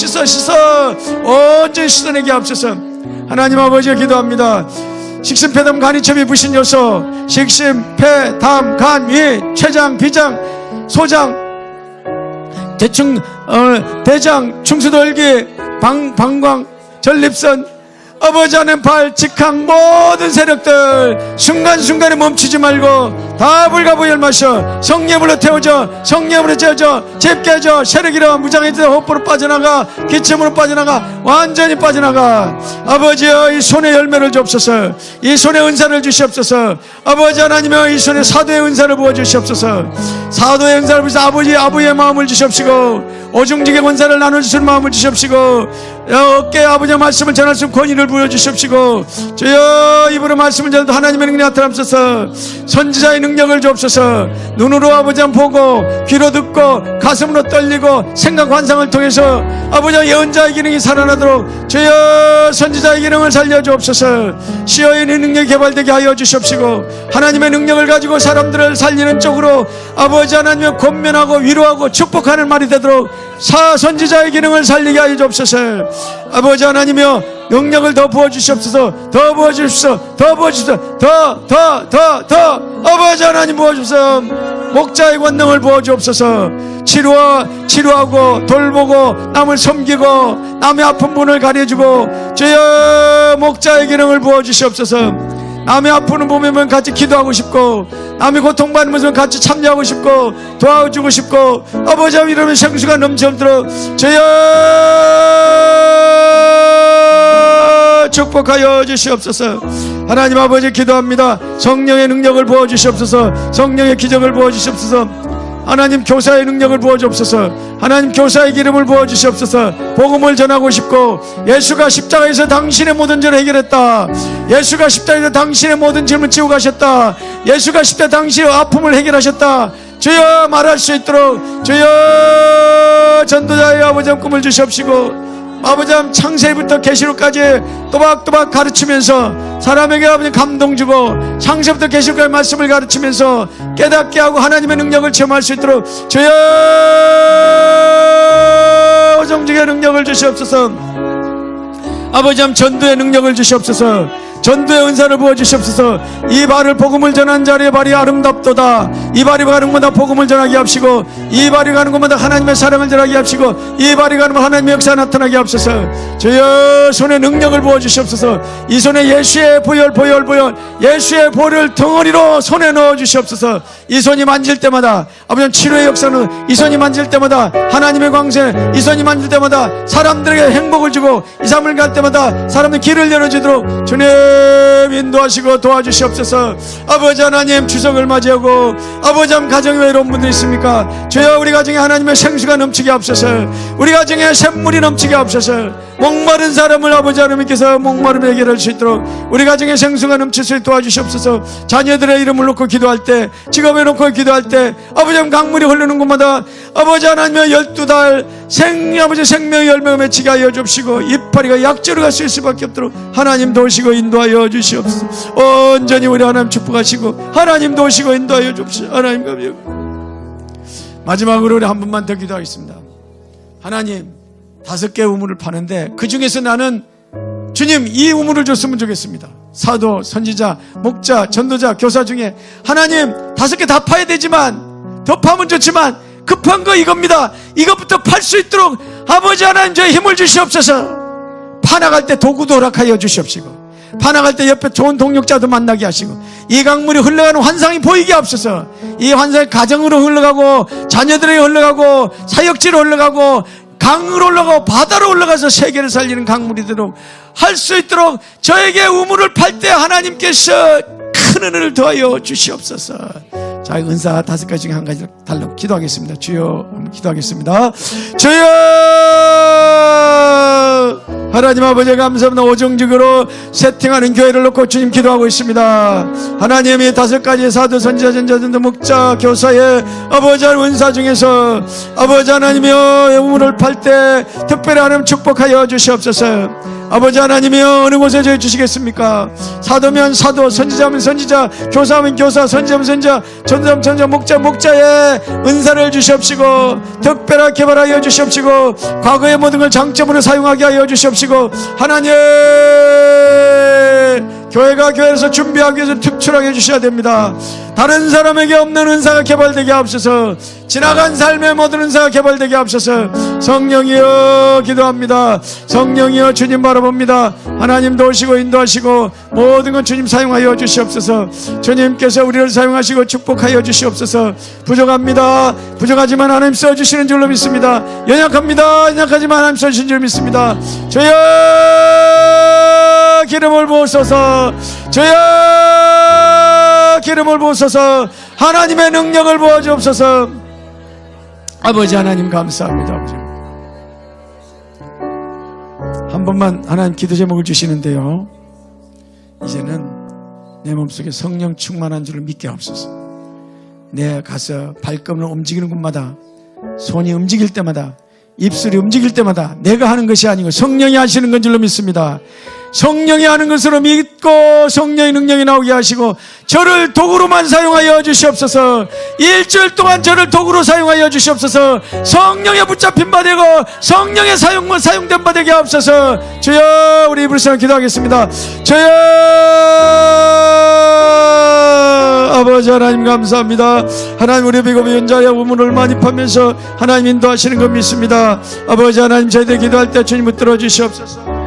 온전히 씻어내게 하옵소서. 하나님 아버지 기도합니다. 식심, 폐, 담, 간이, 첩이, 부신 요소, 식심, 폐, 담, 간, 위, 췌장, 비장, 소장, 대장, 충수돌기, 방광, 전립선, 아버지 하나님 발, 직항 모든 세력들 순간순간에 멈추지 말고 다 불가부 열마셔 성령으로 태워져 성령으로 채워져 집게져 세력이로 무장해져 호흡으로 빠져나가, 기침으로 빠져나가, 완전히 빠져나가. 아버지여 이 손에 열매를 주옵소서. 이 손에 은사를 주시옵소서. 아버지 하나님여 이 손에 사도의 은사를 부어주시옵소서. 사도의 은사를 부어서 아버지의 마음을 주시옵시고 오중직의 권사를 나눠주시는 마음을 주시옵시고 어깨에 아버지의 말씀을 전할 수 있는 권위를 부여주시옵시고 주여 입으로 말씀을 전해도 하나님의 능력이 나타나옵소서. 선지자의 능력을 주옵소서. 눈으로 아버지 보고 귀로 듣고 가슴으로 떨리고 생각 환상을 통해서 아버지 예언자의 기능이 살아나도록 주여 선지자의 기능을 살려주옵소서. 시어인의 능력이 개발되게 하여 주시옵시고 하나님의 능력을 가지고 사람들을 살리는 쪽으로 아버지 하나님의 권면하고 위로하고 축복하는 말이 되도록 선지자의 기능을 살리게 하여 주옵소서. 아버지 하나님이여 능력을 더 부어주시옵소서. 더 부어주십시오. 더 아버지 하나님 부어주옵소서. 목자의 권능을 부어주옵소서. 치료하고 돌보고 남을 섬기고 남의 아픈 분을 가려주고 주여 목자의 기능을 부어주시옵소서. 남이 아프는 보면 같이 기도하고 싶고 남이 고통받는 모습을 같이 참여하고 싶고 도와주고 싶고 아버지 이러면 생수가 넘쳐도록 주여 축복하여 주시옵소서. 하나님 아버지 기도합니다. 성령의 능력을 부어주시옵소서. 성령의 기적을 부어주시옵소서. 하나님 교사의 능력을 부어주옵소서. 하나님 교사의 기름을 부어주시옵소서. 복음을 전하고 싶고 예수가 십자가에서 당신의 모든 죄를 해결했다. 예수가 십자가에서 당신의 모든 짐을 지고 가셨다. 예수가 십자가 당신의 아픔을 해결하셨다. 주여 말할 수 있도록 주여 전도자의 아버지 꿈을 주시옵시고 아버지 창세부터 계시록까지 또박또박 가르치면서 사람에게 아버지 감동 주고 창세부터 계시록까지 말씀을 가르치면서 깨닫게 하고 하나님의 능력을 체험할 수 있도록 주여 오정직의 능력을 주시옵소서. 아버지 전도의 능력을 주시옵소서. 전도의 은사를 부어주시옵소서. 이 발을 복음을 전한 자리의 발이 아름답도다. 이 발이 가는 곳마다 복음을 전하게 합시고 이 발이 가는 곳마다 하나님의 사랑을 전하게 합시고 이 발이 가는 곳마다 하나님의 역사가 나타나게 합소서. 주여 손에 능력을 부어주시옵소서. 이 손에 예수의 보혈 예수의 보혈을 덩어리로 손에 넣어주시옵소서. 이 손이 만질 때마다 아버지 치료의 역사는 이 손이 만질 때마다 하나님의 광세, 이 손이 만질 때마다 사람들에게 행복을 주고 이 삶을 갈 때마다 사람들 길을 열어주도록 주님 인도하시고 도와주시옵소서. 아버지 하나님 추석을 맞이하고 아버지 가정에 외로운 분들 있습니까? 주여 우리 가정에 하나님의 생수가 넘치게 하옵소서. 우리 가정에 샘물이 넘치게 하옵소서. 목마른 사람을 아버지 하나님께서 목마름을 해결할 수 있도록 우리 가정에 생수가 넘칠 수 있도록 도와주시옵소서. 자녀들의 이름을 놓고 기도할 때 직업을 놓고 기도할 때 아버지 강물이 흐르는 곳마다 아버지 하나님의 12달 아버지 생명의 열매가 맺히게 하여 주시고 이파리가 약재로 갈 수 있을 수밖에 없도록 하나님 도우시고 인도하여 주시옵소서. 온전히 우리 하나님 축복하시고 하나님 도우시고 인도하여 주옵소서. 하나님 감사합니다. 마지막으로 우리 한 분만 더 기도하겠습니다. 하나님 5개의 우물을 파는데 그 중에서 나는 주님 이 우물을 줬으면 좋겠습니다. 사도, 선지자, 목자, 전도자, 교사 중에 하나님 5개 다 파야 되지만, 더 파면 좋지만 급한 거 이겁니다. 이것부터 팔 수 있도록 아버지 하나님 저의 힘을 주시옵소서. 파나갈 때 도구도 허락하여 주시옵시고, 파나갈 때 옆에 좋은 동력자도 만나게 하시고, 이 강물이 흘러가는 환상이 보이게 하옵소서. 이 환상이 가정으로 흘러가고, 자녀들에게 흘러가고, 사역지로 흘러가고, 강으로 올라가고, 바다로 올라가서 세계를 살리는 강물이 되도록 할 수 있도록 저에게 우물을 팔 때 하나님께서 큰 은혜를 더하여 주시옵소서. 자, 은사 5가지 중에 한 가지 달라고 기도하겠습니다. 주여, 기도하겠습니다. 주여, 하나님 아버지 감사합니다. 오정직으로 세팅하는 교회를 놓고 주님 기도하고 있습니다. 하나님이 5가지 사도, 선지자, 전자, 전도, 목자, 교사의 아버지 하나님 은사 중에서 아버지 하나님이여 우물을 팔 때 특별히 하나님 축복하여 주시옵소서. 아버지 하나님이여 어느 곳에 저희 주시겠습니까? 사도면 사도, 선지자면 선지자, 교사면 교사, 선지자면 선지자, 전도자면 전자, 목자, 목자의 은사를 주시옵시고, 특별하게 개발하여 주시옵시고, 과거의 모든 걸 장점으로 사용하게 하여 주시옵시고, 하나님 교회가 교회에서 준비하기 위해서 특출하게 해주셔야 됩니다. 다른 사람에게 없는 은사가 개발되게 하옵소서. 지나간 삶의 모든 은사가 개발되게 하옵소서. 성령이여 기도합니다. 성령이여 주님 바라봅니다. 하나님 도우시고 인도하시고 모든 건 주님 사용하여 주시옵소서. 주님께서 우리를 사용하시고 축복하여 주시옵소서. 부족합니다. 부족하지만 하나님 써주시는 줄로 믿습니다. 연약합니다. 연약하지만 하나님 써주시는 줄 믿습니다. 주여 기름을 부으소서. 주여 기름을 부으소서. 하나님의 능력을 부어주옵소서. 아버지 하나님 감사합니다. 아버지 한 번만 하나님 기도 제목을 주시는데요, 이제는 내 몸속에 성령 충만한 줄을 믿게 하옵소서. 내 가서 발걸음을 움직이는 곳마다, 손이 움직일 때마다, 입술이 움직일 때마다 내가 하는 것이 아니고 성령이 하시는 건 줄로 믿습니다. 성령이 하는 것으로 믿고 성령의 능력이 나오게 하시고 저를 도구로만 사용하여 주시옵소서. 일주일 동안 저를 도구로 사용하여 주시옵소서. 성령에 붙잡힌 바 되고 성령의 사용된 바 되게 하옵소서. 주여, 우리 입을 쓰며 기도하겠습니다. 주여, 아버지 하나님 감사합니다. 하나님 우리 비겁 연자의 우물을 많이 파면서 하나님 인도하시는 것 믿습니다. 아버지 하나님 저희들 기도할 때 주님 붙들어 주시옵소서.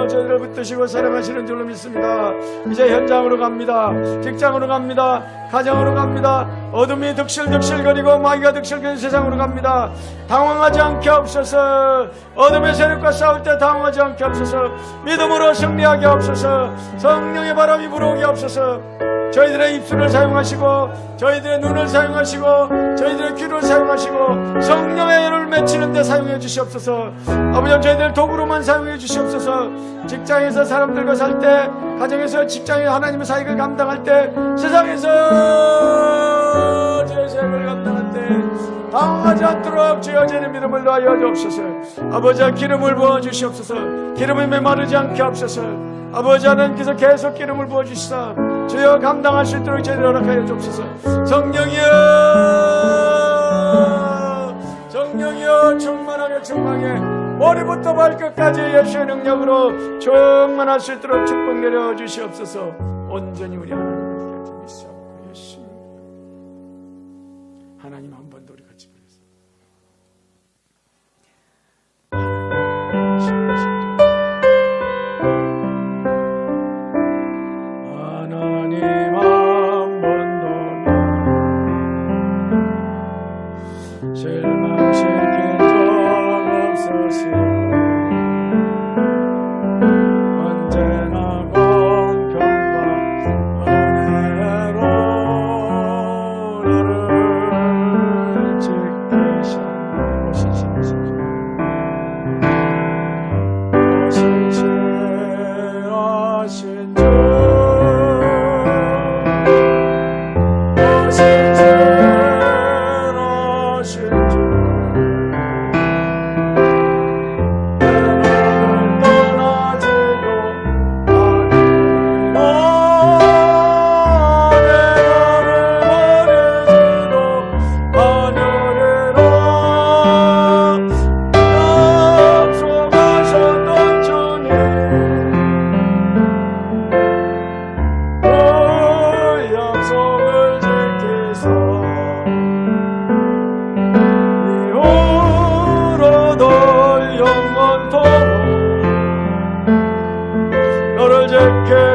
저희를 붙드시고 사랑하시는 줄로 믿습니다. 이제 현장으로 갑니다. 직장으로 갑니다. 가정으로 갑니다. 어둠이 득실득실거리고 마귀가 득실거리는 세상으로 갑니다. 당황하지 않게 하옵소서. 어둠의 세력과 싸울 때 당황하지 않게 하옵소서. 믿음으로 승리하게 하옵소서. 성령의 바람이 불어오게 하옵소서. 저희들의 입술을 사용하시고 저희들의 눈을 사용하시고 저희들의 귀를 사용하시고 성령의 열을 맺히는 데 사용해 주시옵소서. 아버지 저희들 도구로만 사용해 주시옵소서. 직장에서 사람들과 살 때, 가정에서 직장에 하나님의 사역을 감당할 때, 세상에서 제 사역을 감당할 때 당황하지 않도록 주여 저희의 믿음을 더하여 주옵소서. 아버지 기름을 부어 주시옵소서. 기름이 메마르지 않게 하옵소서. 아버지 하나님께서 계속 기름을 부어주시사 주여 감당할 수 있도록 저희를 허락하여 주옵소서. 성령이여, 성령이여 충만하게 충만하게 머리부터 발끝까지 예수의 능력으로 충만할 수 있도록 축복 내려 주시옵소서. 온전히 우리 하나님을 믿사옵고 예수 하나님 한 번 더 우리 같이 부르겠습니다.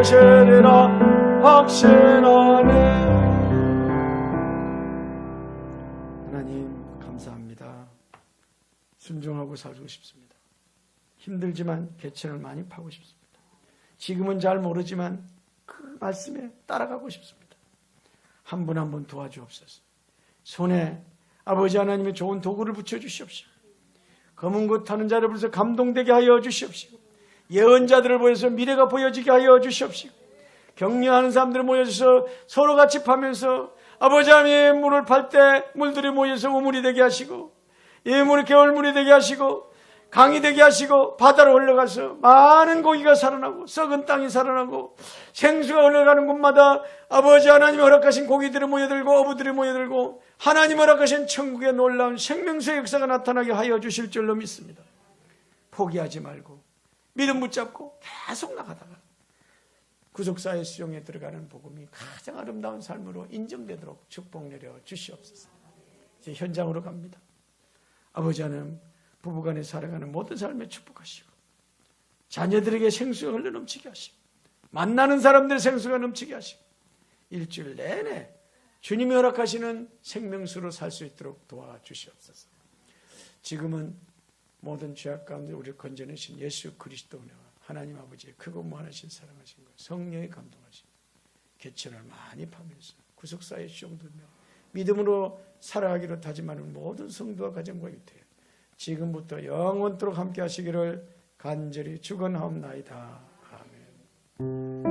되시리라 확신하네. 하나님 감사합니다. 순종하고 살고 싶습니다. 힘들지만 개천을 많이 파고 싶습니다. 지금은 잘 모르지만 그 말씀에 따라가고 싶습니다. 한 분 한 분 도와주옵소서. 손에 아버지 하나님의 좋은 도구를 붙여주시옵시고, 검은 것 타는 자를 불러서 감동되게 하여 주시옵시고, 예언자들을 보여서 미래가 보여지게 하여 주시옵시고, 격려하는 사람들을 모여서 서로 같이 파면서 아버지 하나님의 물을 팔 때 물들이 모여서 우물이 되게 하시고, 이 물이 겨울물이 되게 하시고, 강이 되게 하시고, 바다로 흘러가서 많은 고기가 살아나고 썩은 땅이 살아나고 생수가 흘러가는 곳마다 아버지 하나님이 허락하신 고기들이 모여들고 어부들이 모여들고 하나님 허락하신 천국의 놀라운 생명수의 역사가 나타나게 하여 주실 줄로 믿습니다. 포기하지 말고 믿음 붙잡고 계속 나가다가 구속사의 수용에 들어가는 복음이 가장 아름다운 삶으로 인정되도록 축복 내려 주시옵소서. 이제 현장으로 갑니다. 아버지 하나님, 부부간에 살아가는 모든 삶에 축복하시고, 자녀들에게 생수가 흘러넘치게 하시고, 만나는 사람들의 생수가 넘치게 하시고, 일주일 내내 주님이 허락하시는 생명수로 살 수 있도록 도와주시옵소서. 지금은 모든 죄악 가운데 우리를 건져내신 예수 그리스도 은혜와 하나님 아버지의 크고 무한하신 사랑하신 것, 성령의 감동하신 개천을 많이 파면서 구속사의 수용되며 믿음으로 살아가기로 다짐하는 모든 성도와 가정과 유태, 지금부터 영원토록 함께 하시기를 간절히 축원하옵나이다. 아멘.